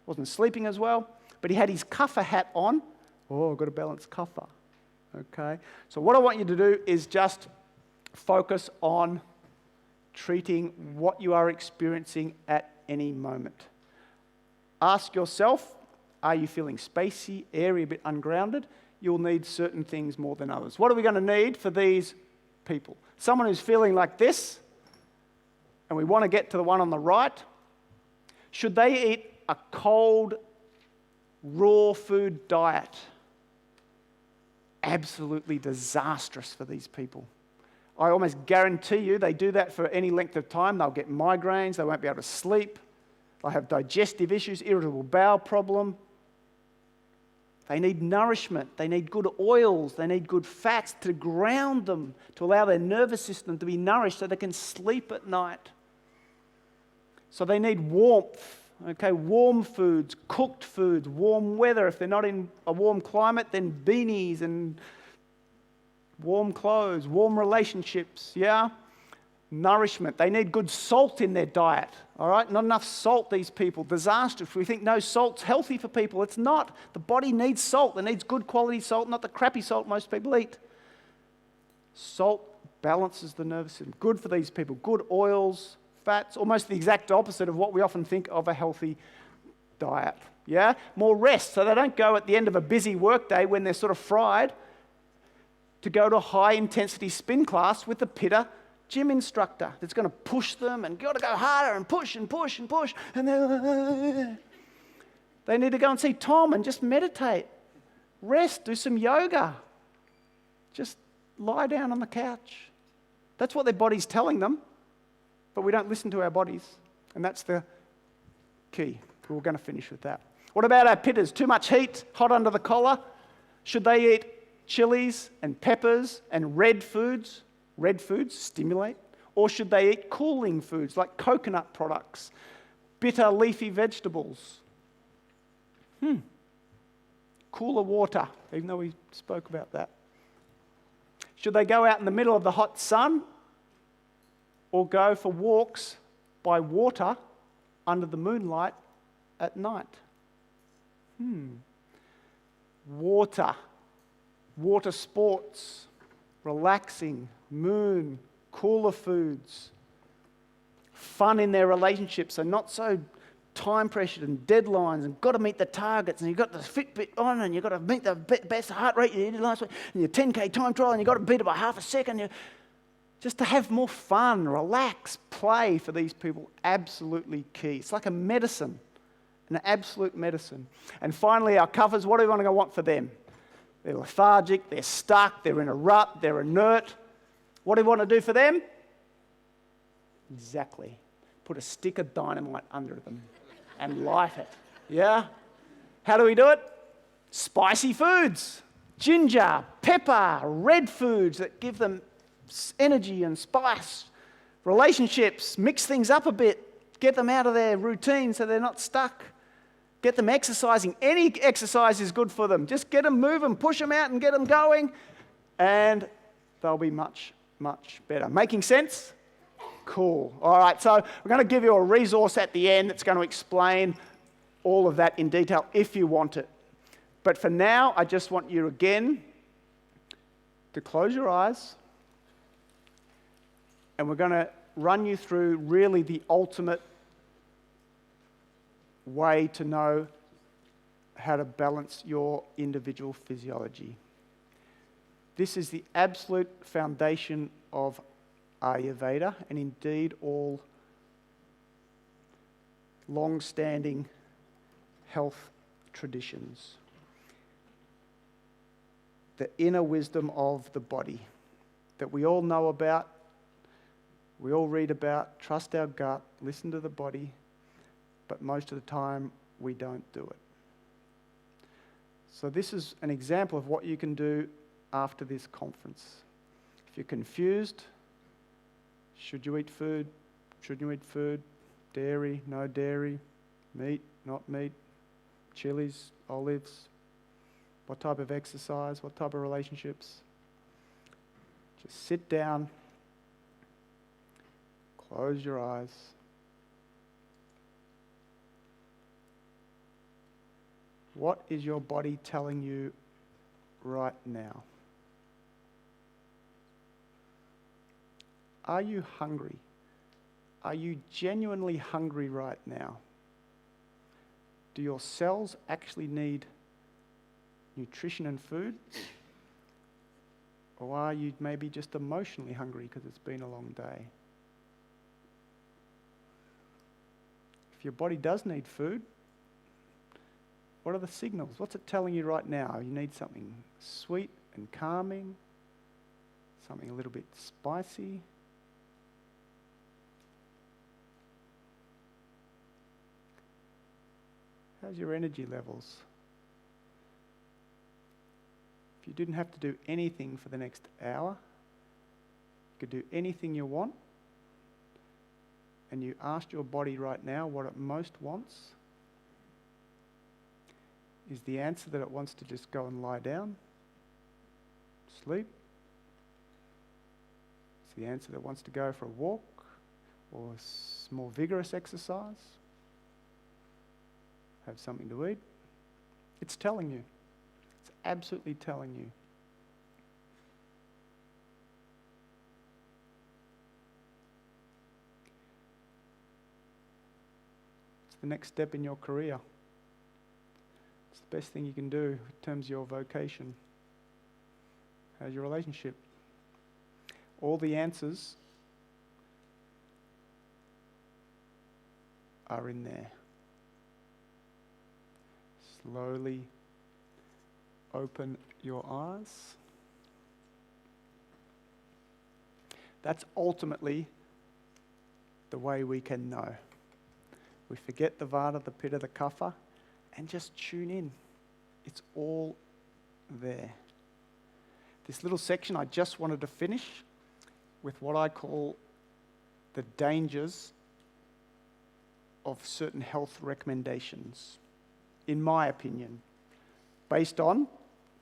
Speaker 7: wasn't sleeping as well, but he had his Kapha hat on. Oh, I've got to balance Kapha. Okay, so what I want you to do is just focus on treating what you are experiencing at any moment. Ask yourself, are you feeling spacey, airy, a bit ungrounded? You'll need certain things more than others. What are we going to need for these people? Someone who's feeling like this, and we want to get to the one on the right, should they eat a cold, raw food diet? Absolutely disastrous for these people. I almost guarantee you they do that for any length of time. They'll get migraines, they won't be able to sleep, they'll have digestive issues, irritable bowel problem. They need nourishment, they need good oils, they need good fats to ground them, to allow their nervous system to be nourished so they can sleep at night. So they need warmth. Okay, warm foods, cooked foods, warm weather. If they're not in a warm climate, then beanies and warm clothes, warm relationships, yeah? Nourishment. They need good salt in their diet, all right? Not enough salt, these people. Disastrous. We think, no, salt's healthy for people. It's not. The body needs salt. It needs good quality salt, not the crappy salt most people eat. Salt balances the nervous system. Good for these people. Good oils, fats, almost the exact opposite of what we often think of a healthy diet, yeah? More rest, so they don't go at the end of a busy workday when they're sort of fried to go to a high-intensity spin class with the pitta gym instructor that's going to push them and got to go harder and push and push and push. And they need to go and see Tom and just meditate, rest, do some yoga. Just lie down on the couch. That's what their body's telling them, but we don't listen to our bodies. And that's the key. We're going to finish with that. What about our pittas? Too much heat, hot under the collar? Should they eat chilies and peppers and red foods? Red foods stimulate. Or should they eat cooling foods like coconut products, bitter leafy vegetables? Cooler water, even though we spoke about that. Should they go out in the middle of the hot sun or go for walks by water under the moonlight at night? Water sports, relaxing, moon, cooler foods, fun in their relationships, so not so time pressured and deadlines and got to meet the targets and you've got the Fitbit on and you've got to meet the best heart rate you did last week and your 10K time trial and you've got to beat it by half a second. Just to have more fun, relax, play for these people, absolutely key. It's like a medicine, an absolute medicine. And finally, our covers, what do we want for them? They're lethargic, they're stuck, they're in a rut, they're inert. What do we want to do for them? Exactly. Put a stick of dynamite under them and light it. Yeah? How do we do it? Spicy foods. Ginger, pepper, red foods that give them energy and spice. Relationships, mix things up a bit. Get them out of their routine so they're not stuck. Get them exercising. Any exercise is good for them. Just get them moving, push them out and get them going, and they'll be much, much better. Making sense? Cool. All right, so we're going to give you a resource at the end that's going to explain all of that in detail if you want it. But for now, I just want you again to close your eyes, and we're going to run you through really the ultimate way to know how to balance your individual physiology. This is the absolute foundation of Ayurveda and indeed all long-standing health traditions. The inner wisdom of the body that we all know about, we all read about, trust our gut, listen to the body, but most of the time we don't do it. So this is an example of what you can do after this conference. If you're confused, should you eat food? Shouldn't you eat food? Dairy, no dairy, meat, not meat, chilies, olives, what type of exercise, what type of relationships? Just sit down, close your eyes. What is your body telling you right now? Are you hungry? Are you genuinely hungry right now? Do your cells actually need nutrition and food? Or are you maybe just emotionally hungry because it's been a long day? If your body does need food, what are the signals? What's it telling you right now? You need something sweet and calming, something a little bit spicy. How's your energy levels? If you didn't have to do anything for the next hour, you could do anything you want, and you asked your body right now what it most wants, is the answer that it wants to just go and lie down, sleep, the answer that wants to go for a walk or more vigorous exercise? Have something to eat? It's telling you. It's absolutely telling you. It's the next step in your career. It's the best thing you can do in terms of your vocation. How's your relationship? All the answers are in there. Slowly open your eyes. That's ultimately the way we can know. We forget the Vata, the Pitta, the Kapha, and just tune in. It's all there. This little section I just wanted to finish with what I call the dangers of certain health recommendations, in my opinion, based on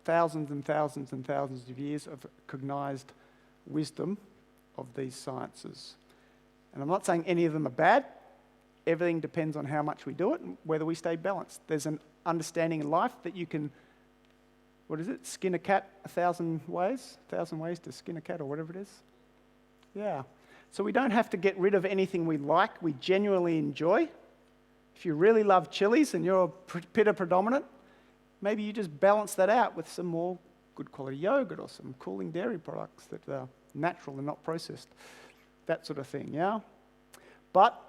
Speaker 7: thousands and thousands and thousands of years of cognized wisdom of these sciences. And I'm not saying any of them are bad. Everything depends on how much we do it and whether we stay balanced. There's an understanding in life that you can, skin a cat 1,000 ways? 1,000 ways to skin a cat or whatever it is? Yeah. So we don't have to get rid of anything we like, we genuinely enjoy. If you really love chilies and you're Pitta predominant, maybe you just balance that out with some more good quality yogurt or some cooling dairy products that are natural and not processed. That sort of thing, yeah? But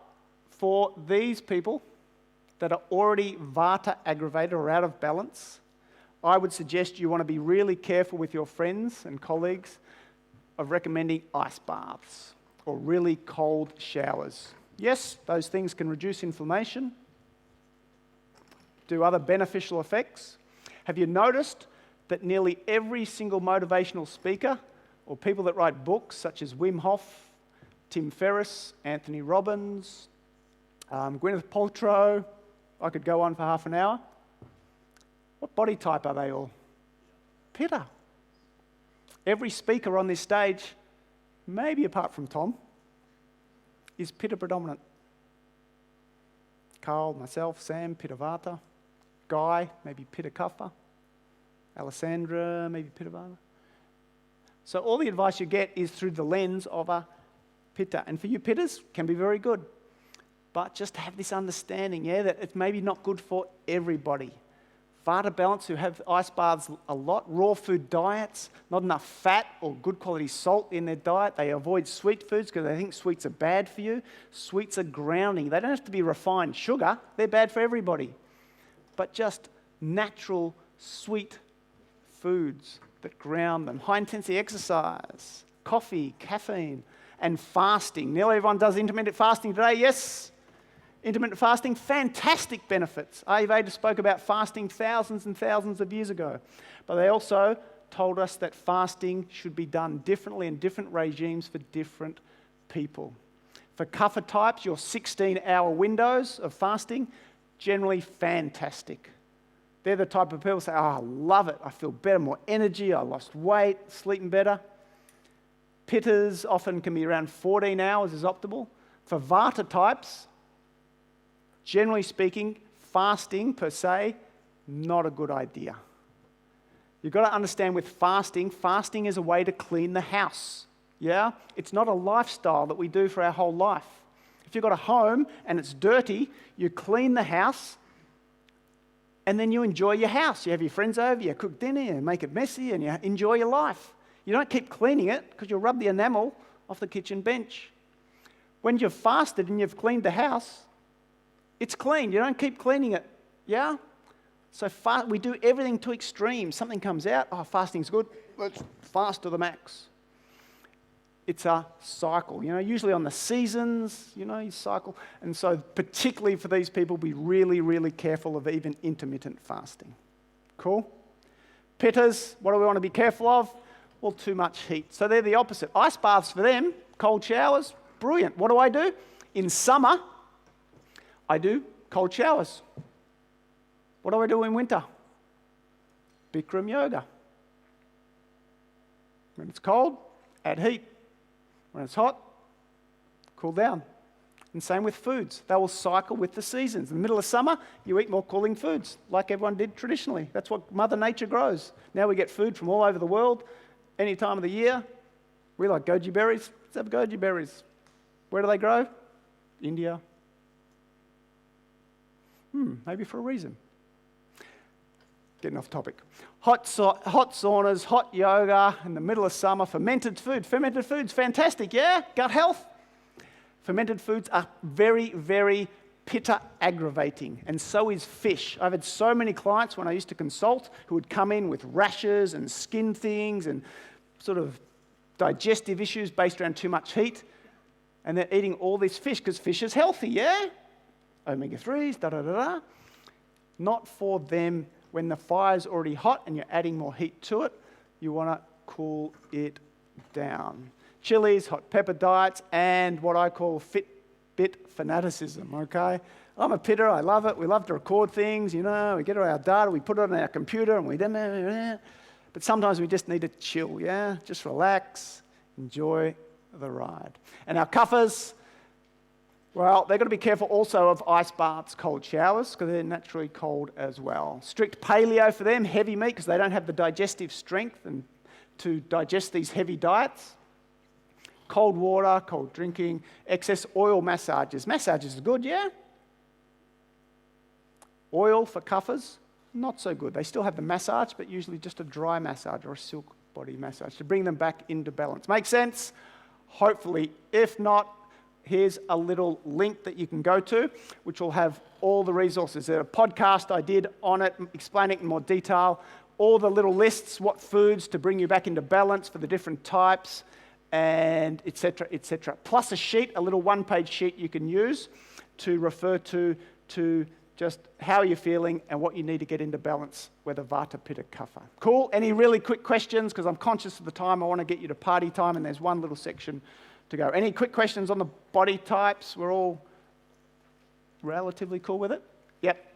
Speaker 7: for these people that are already Vata aggravated or out of balance, I would suggest you want to be really careful with your friends and colleagues of recommending ice baths or really cold showers. Yes, those things can reduce inflammation, do other beneficial effects. Have you noticed that nearly every single motivational speaker or people that write books such as Wim Hof, Tim Ferriss, Anthony Robbins, Gwyneth Paltrow, I could go on for half an hour. What body type are they all? Pitta. Every speaker on this stage, maybe apart from Tom, is Pitta predominant. Carl, myself, Sam, Pitta Vata. Guy, maybe Pitta Kapha. Alessandra, maybe Pitta Vata. So all the advice you get is through the lens of a Pitta. And for you Pittas, can be very good. But just have this understanding, that it's maybe not good for everybody. Vata balance who have ice baths a lot, raw food diets, not enough fat or good quality salt in their diet. They avoid sweet foods because they think sweets are bad for you. Sweets are grounding. They don't have to be refined sugar. They're bad for everybody. But just natural sweet foods that ground them. High intensity exercise, coffee, caffeine, and fasting. Nearly everyone does intermittent fasting today, yes? Intermittent fasting, fantastic benefits. Ayurveda spoke about fasting thousands and thousands of years ago. But they also told us that fasting should be done differently in different regimes for different people. For Kapha types, your 16-hour windows of fasting, generally fantastic. They're the type of people who say, I love it. I feel better, more energy, I lost weight, sleeping better. Pittas often can be around 14 hours is optimal. For Vata types, generally speaking, fasting per se, not a good idea. You've got to understand with fasting is a way to clean the house. Yeah? It's not a lifestyle that we do for our whole life. If you've got a home and it's dirty, you clean the house and then you enjoy your house. You have your friends over, you cook dinner, you make it messy and you enjoy your life. You don't keep cleaning it because you'll rub the enamel off the kitchen bench. When you've fasted and you've cleaned the house, it's clean. You don't keep cleaning it. Yeah? So we do everything to extremes. Something comes out, fasting's good, let's fast to the max. It's a cycle, usually on the seasons, you cycle. And so particularly for these people, be really, really careful of even intermittent fasting. Cool? Pittas, what do we want to be careful of? Well, too much heat. So they're the opposite. Ice baths for them, cold showers, brilliant. What do? In summer, I do cold showers. What do I do in winter? Bikram yoga. When it's cold, add heat. When it's hot, cool down. And same with foods. They will cycle with the seasons. In the middle of summer, you eat more cooling foods, like everyone did traditionally. That's what Mother Nature grows. Now we get food from all over the world, any time of the year. We like goji berries. Let's have goji berries. Where do they grow? India. Maybe for a reason. Getting off topic. Hot saunas, hot yoga in the middle of summer, fermented food. Fermented food's fantastic, yeah? Gut health. Fermented foods are very, very pitta aggravating, and so is fish. I've had so many clients when I used to consult who would come in with rashes and skin things and sort of digestive issues based around too much heat, and they're eating all this fish because fish is healthy, yeah? Omega-3s, da-da-da-da. Not for them when the fire's already hot and you're adding more heat to it. You want to cool it down. Chilies, hot pepper diets, and what I call Fitbit fanaticism, okay? I'm a pitter, I love it. We love to record things, you know, we get our data, we put it on our computer, and but sometimes we just need to chill, yeah? Just relax, enjoy the ride. And our cuffers, well, they've got to be careful also of ice baths, cold showers, because they're naturally cold as well. Strict paleo for them, heavy meat, because they don't have the digestive strength and to digest these heavy diets. Cold water, cold drinking, excess oil massages. Massages are good, yeah? Oil for cuffers, not so good. They still have the massage, but usually just a dry massage or a silk body massage to bring them back into balance. Make sense? Hopefully. If not, here's a little link that you can go to, which will have all the resources. There's a podcast I did on it, explaining it in more detail, all the little lists, what foods to bring you back into balance for the different types, and et cetera, plus a sheet, a little one-page sheet you can use to refer to just how you're feeling and what you need to get into balance, whether Vata, Pitta, Kapha. Cool? Any really quick questions? Because I'm conscious of the time. I want to get you to party time, and there's one little section to go. Any quick questions on the body types? We're all relatively cool with it? Yep.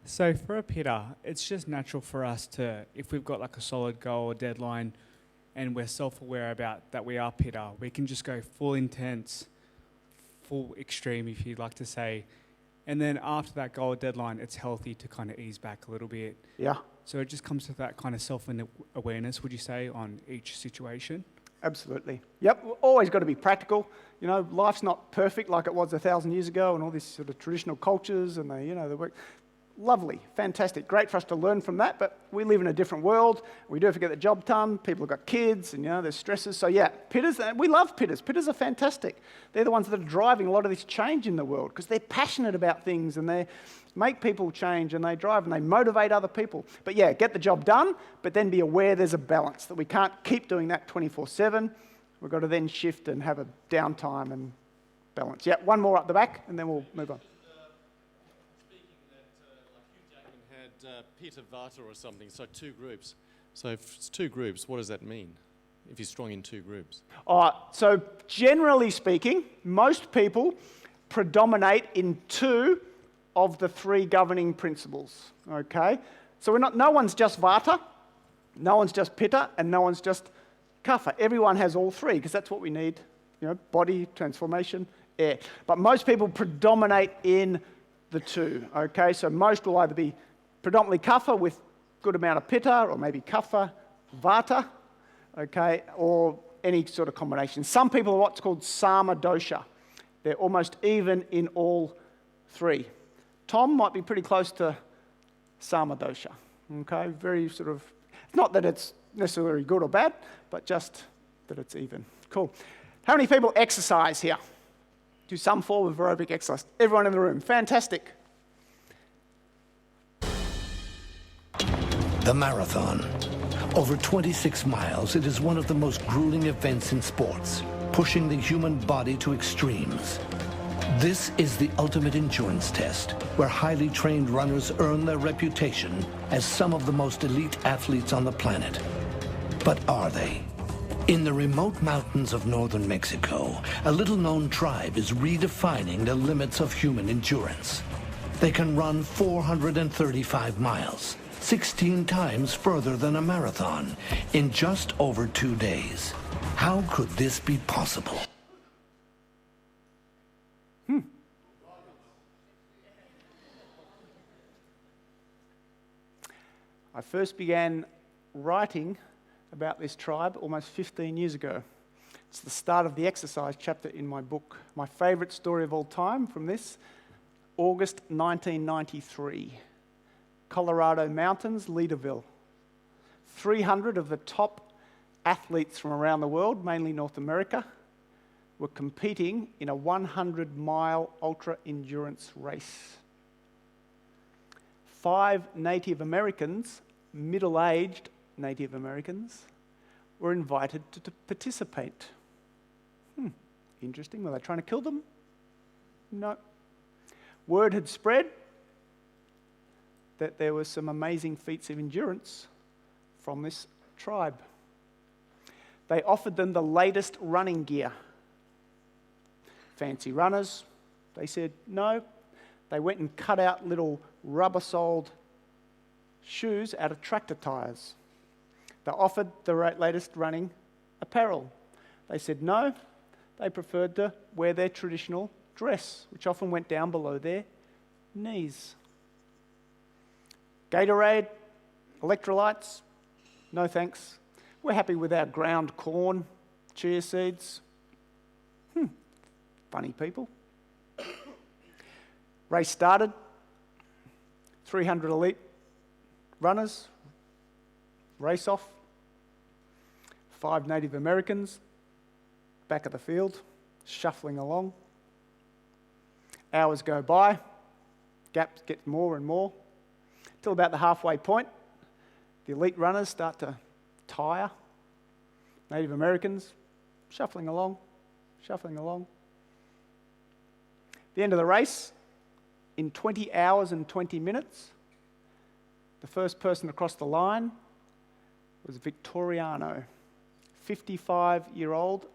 Speaker 10: So for a pitta, it's just natural for us to, if we've got like a solid goal or deadline and we're self-aware about that we are pitta, we can just go full intense, full extreme, if you'd like to say. And then after that goal or deadline, it's healthy to kind of ease back a little bit.
Speaker 7: Yeah.
Speaker 10: So it just comes to that kind of self-awareness, would you say, on each situation?
Speaker 7: Absolutely. Yep, we've always got to be practical. You know, life's not perfect like it was 1,000 years ago and all these sort of traditional cultures and the work. Lovely, fantastic, great for us to learn from that, but we live in a different world. We do have to get the job done. People have got kids and, there's stresses. So, yeah, pittas, we love pittas. Pittas are fantastic. They're the ones that are driving a lot of this change in the world because they're passionate about things and they make people change and they drive and they motivate other people. But, yeah, get the job done, but then be aware there's a balance, that we can't keep doing that 24/7. We've got to then shift and have a downtime and balance. Yeah, one more up the back and then we'll move on.
Speaker 11: Pitta Vata or something, so two groups. So if it's two groups, what does that mean? If you're strong in two groups?
Speaker 7: So generally speaking, most people predominate in two of the three governing principles, okay? So no one's just Vata, no one's just Pitta, and no one's just Kapha. Everyone has all three, because that's what we need, body, transformation, air. But most people predominate in the two, okay? So most will either be predominantly Kapha with good amount of Pitta, or maybe Kapha, Vata, okay, or any sort of combination. Some people are what's called Sama dosha. They're almost even in all three. Tom might be pretty close to Sama dosha, okay, very sort of, not that it's necessarily good or bad, but just that it's even. Cool. How many people exercise here? Do some form of aerobic exercise? Everyone in the room, fantastic.
Speaker 12: The marathon. Over 26 miles, it is one of the most grueling events in sports, pushing the human body to extremes. This is the ultimate endurance test, where highly trained runners earn their reputation as some of the most elite athletes on the planet. But are they? In the remote mountains of northern Mexico, a little-known tribe is redefining the limits of human endurance. They can run 435 miles, 16 times further than a marathon, in just over 2 days. How could this be possible?
Speaker 7: I first began writing about this tribe almost 15 years ago. It's the start of the exercise chapter in my book. My favourite story of all time from this, August 1993. Colorado Mountains, Leaderville. 300 of the top athletes from around the world, mainly North America, were competing in a 100-mile ultra-endurance race. 5 Native Americans, middle-aged Native Americans, were invited to participate. Interesting. Were they trying to kill them? No. Word had spread that there were some amazing feats of endurance from this tribe. They offered them the latest running gear. Fancy runners. They said no. They went and cut out little rubber-soled shoes out of tractor tyres. They offered the latest running apparel. They said no. They preferred to wear their traditional dress, which often went down below their knees. Gatorade, electrolytes, no thanks. We're happy with our ground corn, chia seeds. Funny people. Race started. 300 elite runners. Race off. 5 Native Americans back of the field, shuffling along. Hours go by. Gaps get more and more. Till about the halfway point, the elite runners start to tire. Native Americans shuffling along, shuffling along. The end of the race, in 20 hours and 20 minutes, the first person across the line was Victoriano, 55-year-old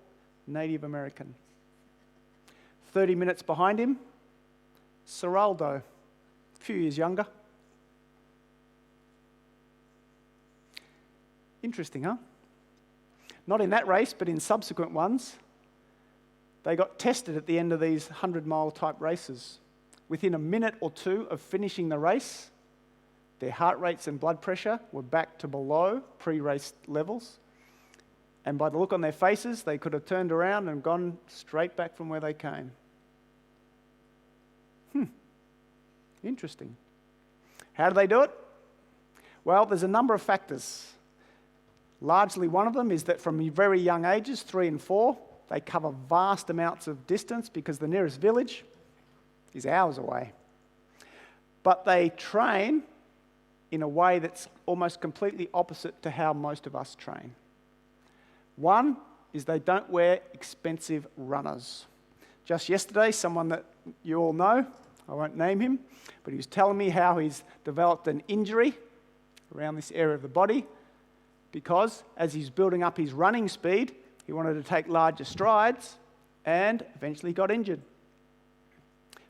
Speaker 7: Native American. 30 minutes behind him, Seraldo, a few years younger. Interesting, huh? Not in that race, but in subsequent ones, they got tested at the end of these 100-mile type races. Within a minute or two of finishing the race, their heart rates and blood pressure were back to below pre-race levels. And by the look on their faces, they could have turned around and gone straight back from where they came. Interesting. How do they do it? Well, there's a number of factors. Largely one of them is that from very young ages, 3 and 4, they cover vast amounts of distance because the nearest village is hours away. But they train in a way that's almost completely opposite to how most of us train. One is they don't wear expensive runners. Just yesterday, someone that you all know, I won't name him, but he was telling me how he's developed an injury around this area of the body because as he's building up his running speed, he wanted to take larger strides and eventually got injured.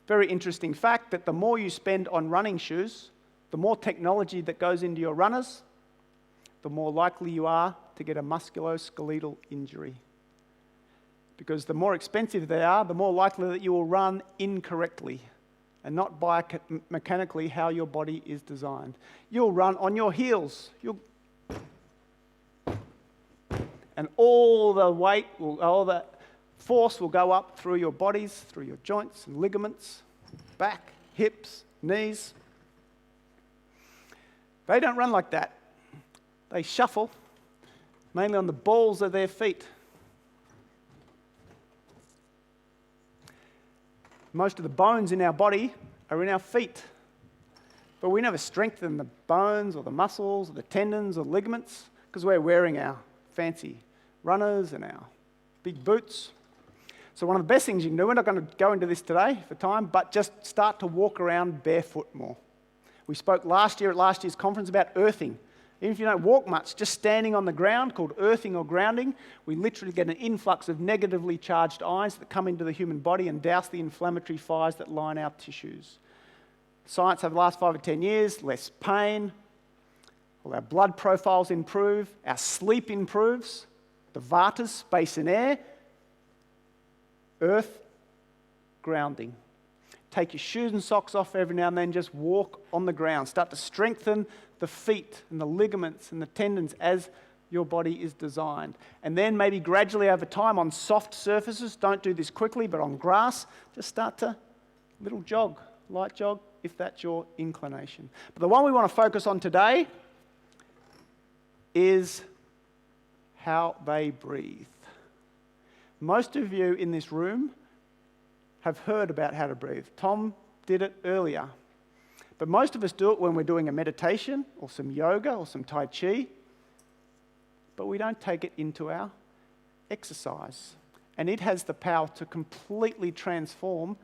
Speaker 7: Very interesting fact that the more you spend on running shoes, the more technology that goes into your runners, the more likely you are to get a musculoskeletal injury. Because the more expensive they are, the more likely that you will run incorrectly and not biomechanically how your body is designed. You'll run on your heels. And all the weight, all the force will go up through your bodies, through your joints and ligaments, back, hips, knees. They don't run like that. They shuffle, mainly on the balls of their feet. Most of the bones in our body are in our feet. But we never strengthen the bones or the muscles or the tendons or ligaments because we're wearing our fancy runners and our big boots. So one of the best things you can do, we're not going to go into this today for time, but just start to walk around barefoot more. We spoke last year at last year's conference about earthing. Even if you don't walk much, just standing on the ground, called earthing or grounding, we literally get an influx of negatively charged ions that come into the human body and douse the inflammatory fires that line our tissues. Science over the last 5 or 10 years, less pain, Well, our blood profiles improve, our sleep improves, the vatas, space and air, earth, grounding. Take your shoes and socks off every now and then, just walk on the ground. Start to strengthen the feet and the ligaments and the tendons as your body is designed. And then maybe gradually over time on soft surfaces, don't do this quickly, but on grass, just start to little jog, light jog, if that's your inclination. But the one we want to focus on today is how they breathe. Most of you in this room have heard about how to breathe. Tom did it earlier. But most of us do it when we're doing a meditation or some yoga or some Tai Chi, but we don't take it into our exercise. And it has the power to completely transform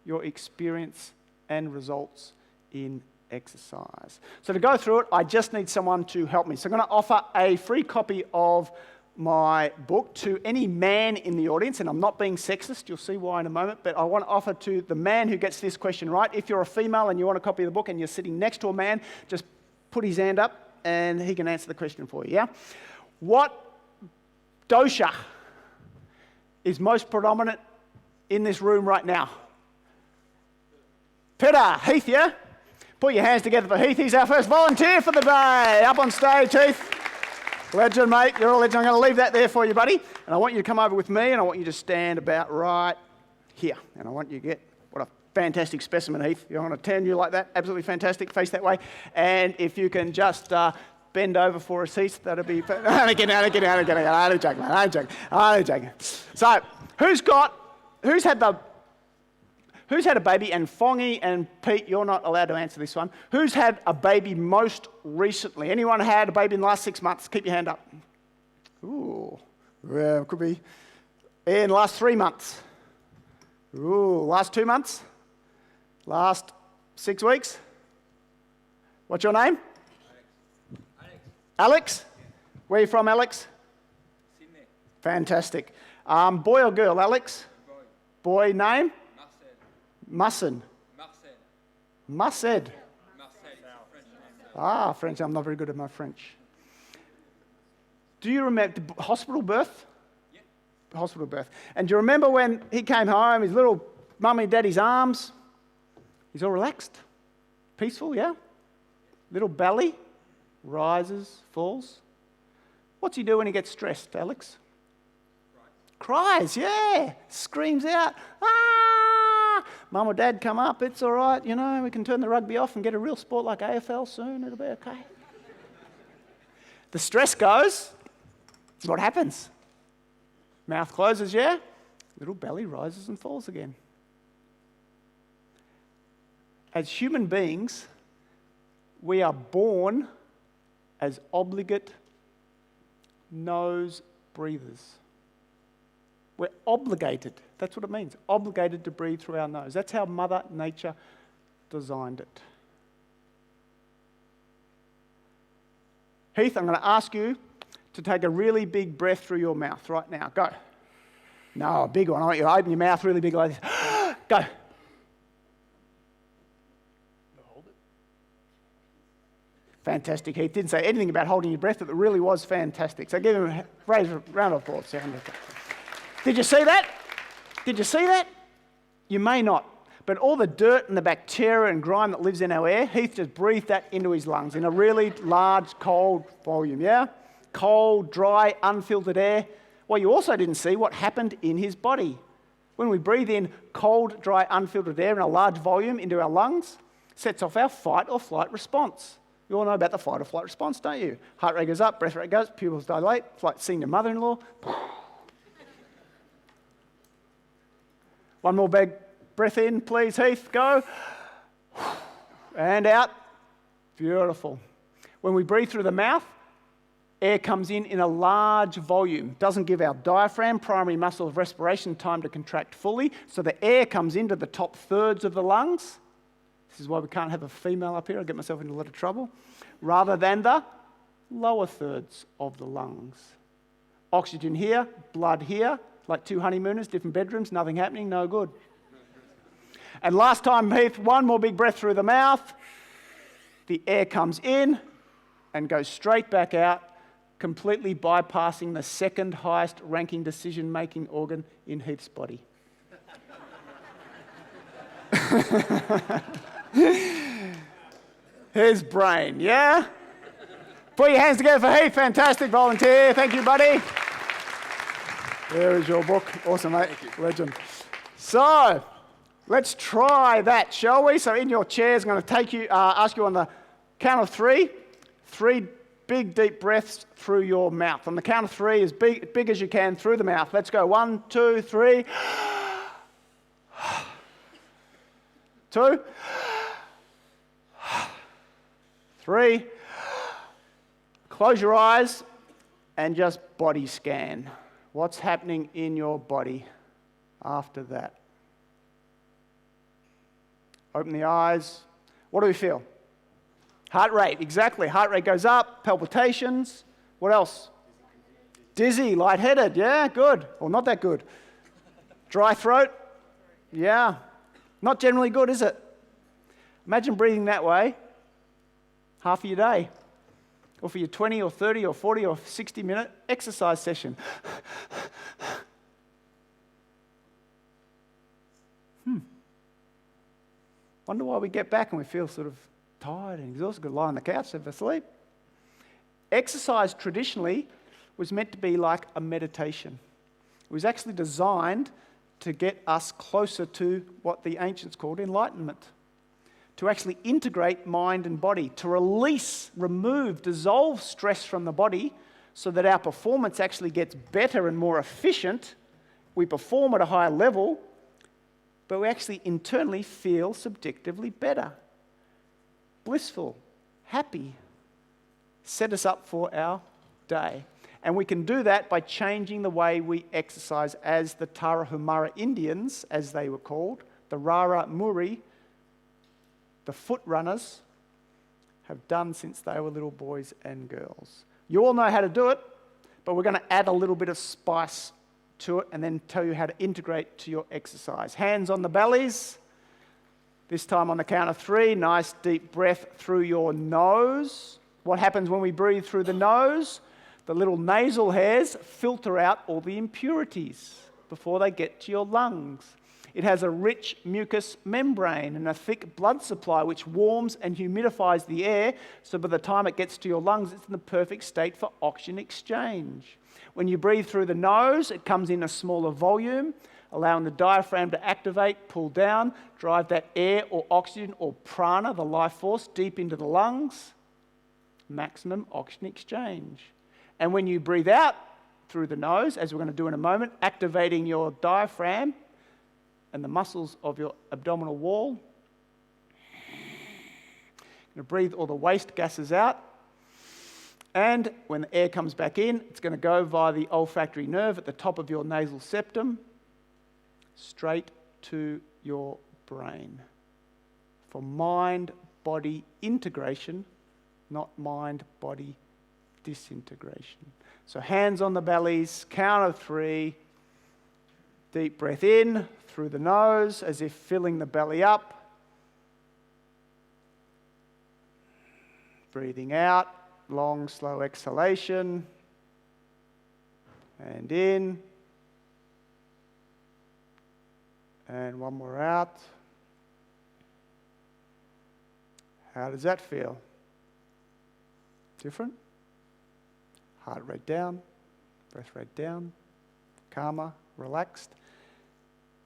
Speaker 7: your experience and results in exercise. So to go through it, I just need someone to help me. So I'm going to offer a free copy of my book to any man in the audience, and I'm not being sexist, you'll see why in a moment, but I want to offer to the man who gets this question right. If you're a female and you want a copy of the book and you're sitting next to a man, just put his hand up and he can answer the question for you, yeah? What dosha is most predominant in this room right now? Pitta. Heath, yeah? Put your hands together for Heath. He's our first volunteer for the day. Up on stage, Heath. Legend, mate. You're a legend. I'm going to leave that there for you, buddy. And I want you to come over with me, and I want you to stand about right here. And I want you to get, what a fantastic specimen, Heath. You want to turn you like that? Absolutely fantastic. Face that way. And if you can just bend over for us, Heath, that'll be... I'm joking. So, who's had a baby, and Fongy and Pete, you're not allowed to answer this one. Who's had a baby most recently? Anyone had a baby in the last 6 months? Keep your hand up. Ooh, well, could be in the last 3 months. Ooh, last 2 months? Last 6 weeks? What's your name? Alex? Where are you from, Alex?
Speaker 13: Sydney.
Speaker 7: Fantastic. Boy or girl, Alex? Boy. Boy name? Musson. Mused. Ah, French. I'm not very good at my French. Do you remember hospital birth?
Speaker 13: Yeah.
Speaker 7: Hospital birth. And do you remember when he came home, his little mummy and daddy's arms? He's all relaxed, peaceful, yeah? Little belly, rises, falls. What's he do when he gets stressed, Alex? Cries, yeah. Screams out, ah! Mum or dad come up, it's all right, you know, we can turn the rugby off and get a real sport like AFL soon, it'll be okay. The stress goes, what happens? Mouth closes, yeah? Little belly rises and falls again. As human beings, we are born as obligate nose breathers. We're obligated. That's what it means. Obligated to breathe through our nose. That's how Mother Nature designed it. Heath, I'm going to ask you to take a really big breath through your mouth right now. Go. No, a big one. I want you to open your mouth really big like this. Go. Hold it. Fantastic, Heath. Didn't say anything about holding your breath, but it really was fantastic. So give him a round of applause. Did you see that? Did you see that? You may not. But all the dirt and the bacteria and grime that lives in our air, Heath just breathed that into his lungs in a really large, cold volume, yeah? Cold, dry, unfiltered air. Well, you also didn't see what happened in his body. When we breathe in cold, dry, unfiltered air in a large volume into our lungs, it sets off our fight or flight response. You all know about the fight or flight response, don't you? Heart rate goes up, breath rate goes, pupils dilate. It's like seeing your mother-in-law. One more big breath in, please, Heath. Go. And out. Beautiful. When we breathe through the mouth, air comes in a large volume. Doesn't give our diaphragm, primary muscle of respiration, time to contract fully. So the air comes into the top thirds of the lungs. This is why we can't have a female up here. I'll get myself into a lot of trouble. Rather than the lower thirds of the lungs. Oxygen here, blood here. Like two honeymooners, different bedrooms, nothing happening, no good. And last time, Heath, one more big breath through the mouth. The air comes in, and go straight back out, completely bypassing the second highest ranking decision-making organ in Heath's body. His brain, yeah? Put your hands together for Heath. Fantastic volunteer. Thank you, buddy. There is your book. Awesome, mate. Legend. So, let's try that, shall we? So in your chairs, I'm going to ask you on the count of three big, deep breaths through your mouth. On the count of three, as big as you can through the mouth. Let's go. 1, 2, 3. 2. 3. Close your eyes and just body scan. What's happening in your body after that? Open the eyes. What do we feel? Heart rate, exactly. Heart rate goes up, palpitations. What else? Dizzy, lightheaded, yeah, good. Or not that good. Dry throat, yeah. Not generally good, is it? Imagine breathing that way half of your day. Or for your 20 or 30 or 40 or 60-minute exercise session. Wonder why we get back and we feel sort of tired and exhausted, could lie on the couch, have a sleep. Exercise traditionally was meant to be like a meditation. It was actually designed to get us closer to what the ancients called enlightenment. To actually integrate mind and body, to release, remove, dissolve stress from the body so that our performance actually gets better and more efficient. We perform at a higher level, but we actually internally feel subjectively better, blissful, happy, set us up for our day. And we can do that by changing the way we exercise as the Tarahumara Indians, as they were called, the Rara Muri, the foot runners, have done since they were little boys and girls. You all know how to do it, but we're going to add a little bit of spice to it and then tell you how to integrate to your exercise. Hands on the bellies. This time on the count of 3, nice deep breath through your nose. What happens when we breathe through the nose? The little nasal hairs filter out all the impurities before they get to your lungs. It has a rich mucous membrane and a thick blood supply which warms and humidifies the air, so by the time it gets to your lungs, it's in the perfect state for oxygen exchange. When you breathe through the nose, it comes in a smaller volume, allowing the diaphragm to activate, pull down, drive that air or oxygen or prana, the life force, deep into the lungs. Maximum oxygen exchange. And when you breathe out through the nose, as we're going to do in a moment, activating your diaphragm and the muscles of your abdominal wall. You're going to breathe all the waste gases out. And when the air comes back in, it's going to go via the olfactory nerve at the top of your nasal septum, straight to your brain. For mind-body integration, not mind-body disintegration. So hands on the bellies, count of 3, deep breath in through the nose as if filling the belly up. Breathing out, long, slow exhalation. And in. And one more out. How does that feel? Different? Heart rate down, breath rate down, calmer, relaxed.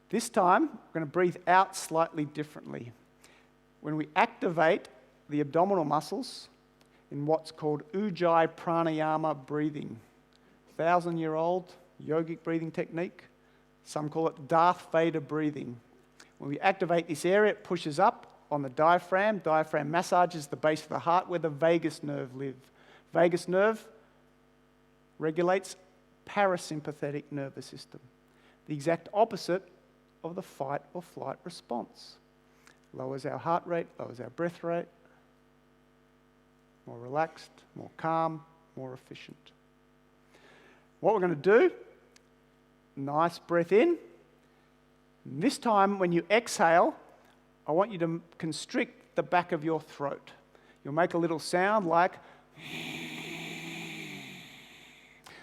Speaker 7: This time, we're going to breathe out slightly differently. When we activate the abdominal muscles in what's called Ujjayi Pranayama breathing, 1,000-year-old yogic breathing technique, some call it Darth Vader breathing. When we activate this area, it pushes up on the diaphragm. Diaphragm massages the base of the heart where the vagus nerve lives. Vagus nerve regulates parasympathetic nervous system, the exact opposite of the fight or flight response. Lowers our heart rate, lowers our breath rate, more relaxed, more calm, more efficient. What we're going to do, nice breath in. And this time when you exhale, I want you to constrict the back of your throat. You'll make a little sound like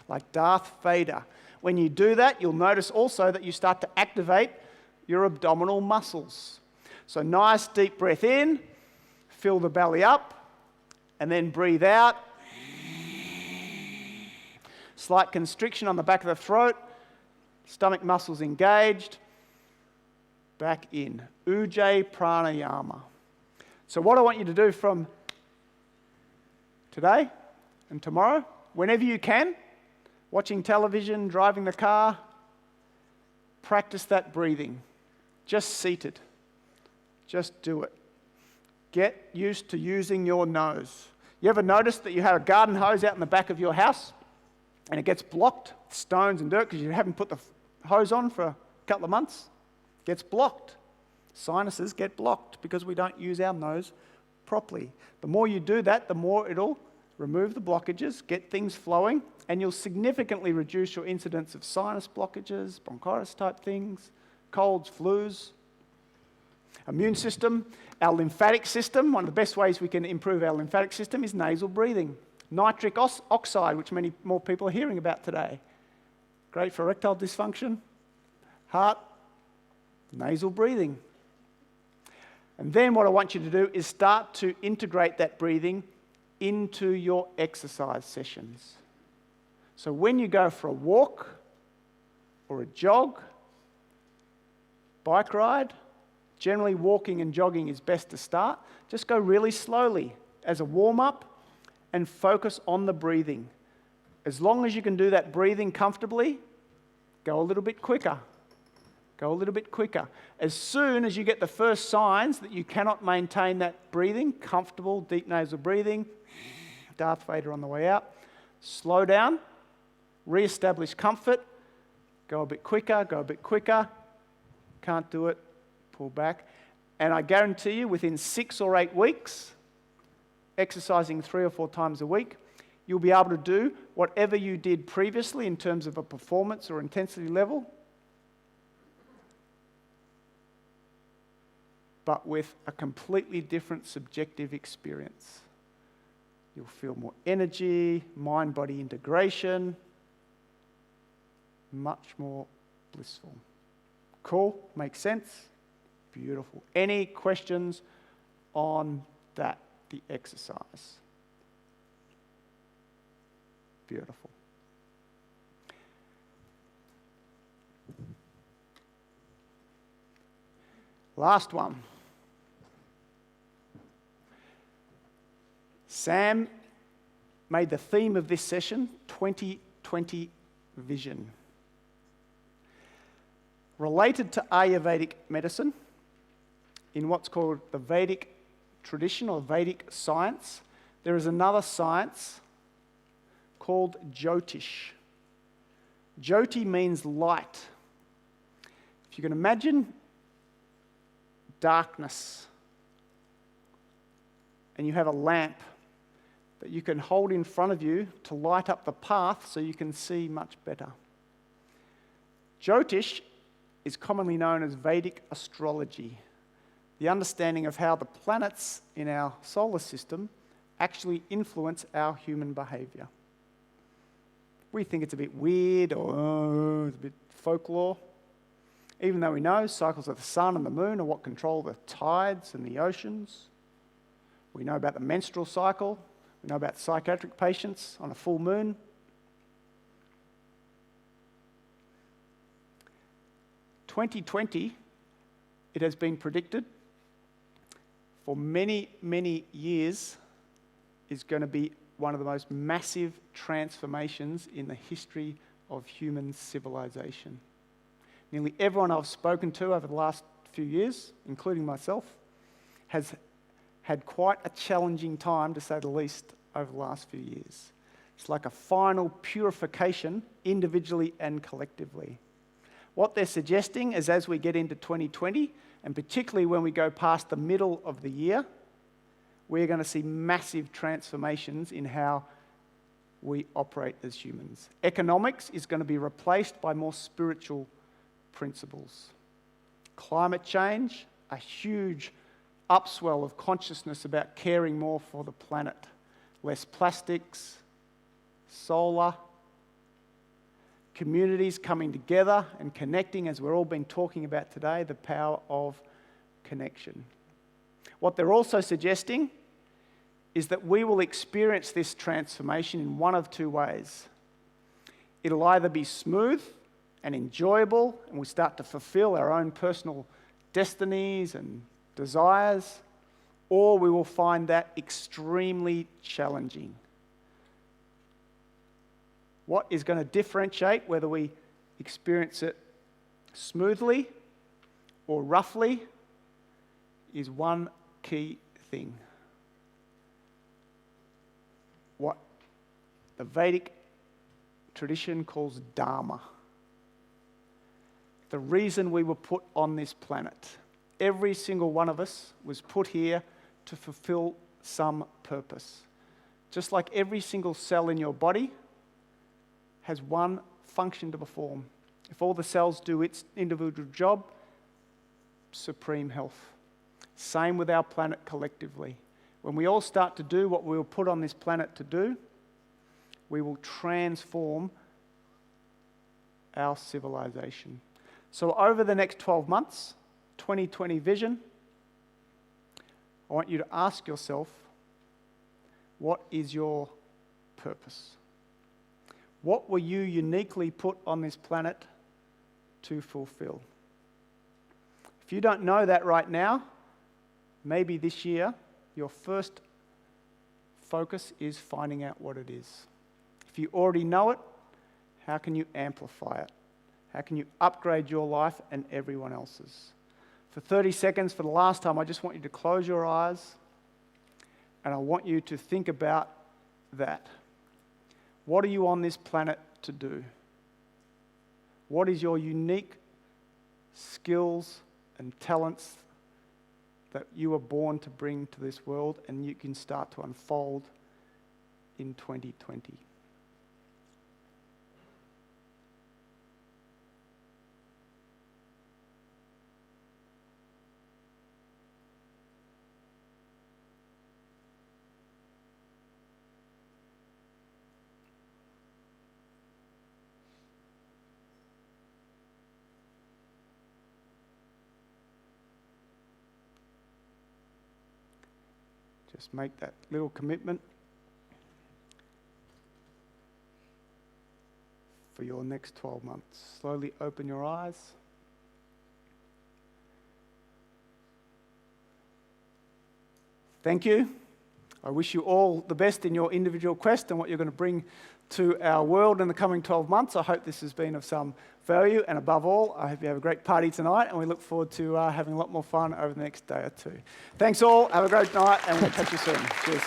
Speaker 7: Like Darth Vader. When you do that, you'll notice also that you start to activate your abdominal muscles. So nice deep breath in, fill the belly up, and then breathe out. Slight constriction on the back of the throat, stomach muscles engaged. Back in. Ujjayi pranayama. So what I want you to do from today and tomorrow, whenever you can, watching television, driving the car, practice that breathing. Just seated. Just do it. Get used to using your nose. You ever notice that you have a garden hose out in the back of your house and it gets blocked with stones and dirt because you haven't put the hose on for a couple of months? Gets blocked. Sinuses get blocked because we don't use our nose properly. The more you do that, the more it'll remove the blockages, get things flowing, and you'll significantly reduce your incidence of sinus blockages, bronchitis type things, colds, flus. Immune system, our lymphatic system, one of the best ways we can improve our lymphatic system is nasal breathing. Nitric oxide, which many more people are hearing about today. Great for erectile dysfunction, heart, nasal breathing. And then what I want you to do is start to integrate that breathing into your exercise sessions. So when you go for a walk or a jog, bike ride, generally walking and jogging is best to start. Just go really slowly as a warm-up and focus on the breathing. As long as you can do that breathing comfortably, go a little bit quicker. Go a little bit quicker. As soon as you get the first signs that you cannot maintain that breathing, comfortable, deep nasal breathing, Darth Vader on the way out, slow down, re-establish comfort, go a bit quicker, can't do it, pull back. And I guarantee you within 6 or 8 weeks, exercising 3 or 4 times a week, you'll be able to do whatever you did previously in terms of a performance or intensity level, but with a completely different subjective experience. You'll feel more energy, mind-body integration, much more blissful. Cool? Makes sense? Beautiful. Any questions on that, the exercise? Beautiful. Last one. Sam made the theme of this session 2020 vision. Related to Ayurvedic medicine, in what's called the Vedic tradition or Vedic science, there is another science called Jyotish. Jyoti means light. If you can imagine darkness and you have a lamp that you can hold in front of you to light up the path so you can see much better. Jyotish is commonly known as Vedic astrology, the understanding of how the planets in our solar system actually influence our human behaviour. We think it's a bit weird or it's a bit folklore, even though we know cycles of the sun and the moon are what control the tides and the oceans. We know about the menstrual cycle. We know about psychiatric patients on a full moon. In 2020, it has been predicted for many, many years is going to be one of the most massive transformations in the history of human civilization. Nearly everyone I've spoken to over the last few years, including myself, has had quite a challenging time, to say the least, over the last few years. It's like a final purification, individually and collectively. What they're suggesting is as we get into 2020, and particularly when we go past the middle of the year, we're going to see massive transformations in how we operate as humans. Economics is going to be replaced by more spiritual principles. Climate change, a huge upswell of consciousness about caring more for the planet. less plastics, solar, communities coming together and connecting, as we've all been talking about today, the power of connection. What they're also suggesting is that we will experience this transformation in one of two ways. It'll either be smooth and enjoyable, and we start to fulfill our own personal destinies and desires, or we will find that extremely challenging. What is going to differentiate whether we experience it smoothly or roughly is one key thing. What the Vedic tradition calls dharma. The reason we were put on this planet. Every single one of us was put here to fulfill some purpose. Just like every single cell in your body has one function to perform. If all the cells do its individual job, supreme health. Same with our planet collectively. When we all start to do what we were put on this planet to do, we will transform our civilization. So over the next 12 months, 2020 vision, I want you to ask yourself, what is your purpose? What were you uniquely put on this planet to fulfill? If you don't know that right now, maybe this year, your first focus is finding out what it is. If you already know it, how can you amplify it? How can you upgrade your life and everyone else's? For 30 seconds, for the last time, I just want you to close your eyes and I want you to think about that. What are you on this planet to do? What is your unique skills and talents that you were born to bring to this world and you can start to unfold in 2020? Just make that little commitment for your next 12 months. Slowly open your eyes. Thank you. I wish you all the best in your individual quest and what you're going to bring to our world in the coming 12 months. I hope this has been of some value, and above all, I hope you have a great party tonight, and we look forward to having a lot more fun over the next day or two. Thanks all, have a great night, and we'll catch you soon. Cheers.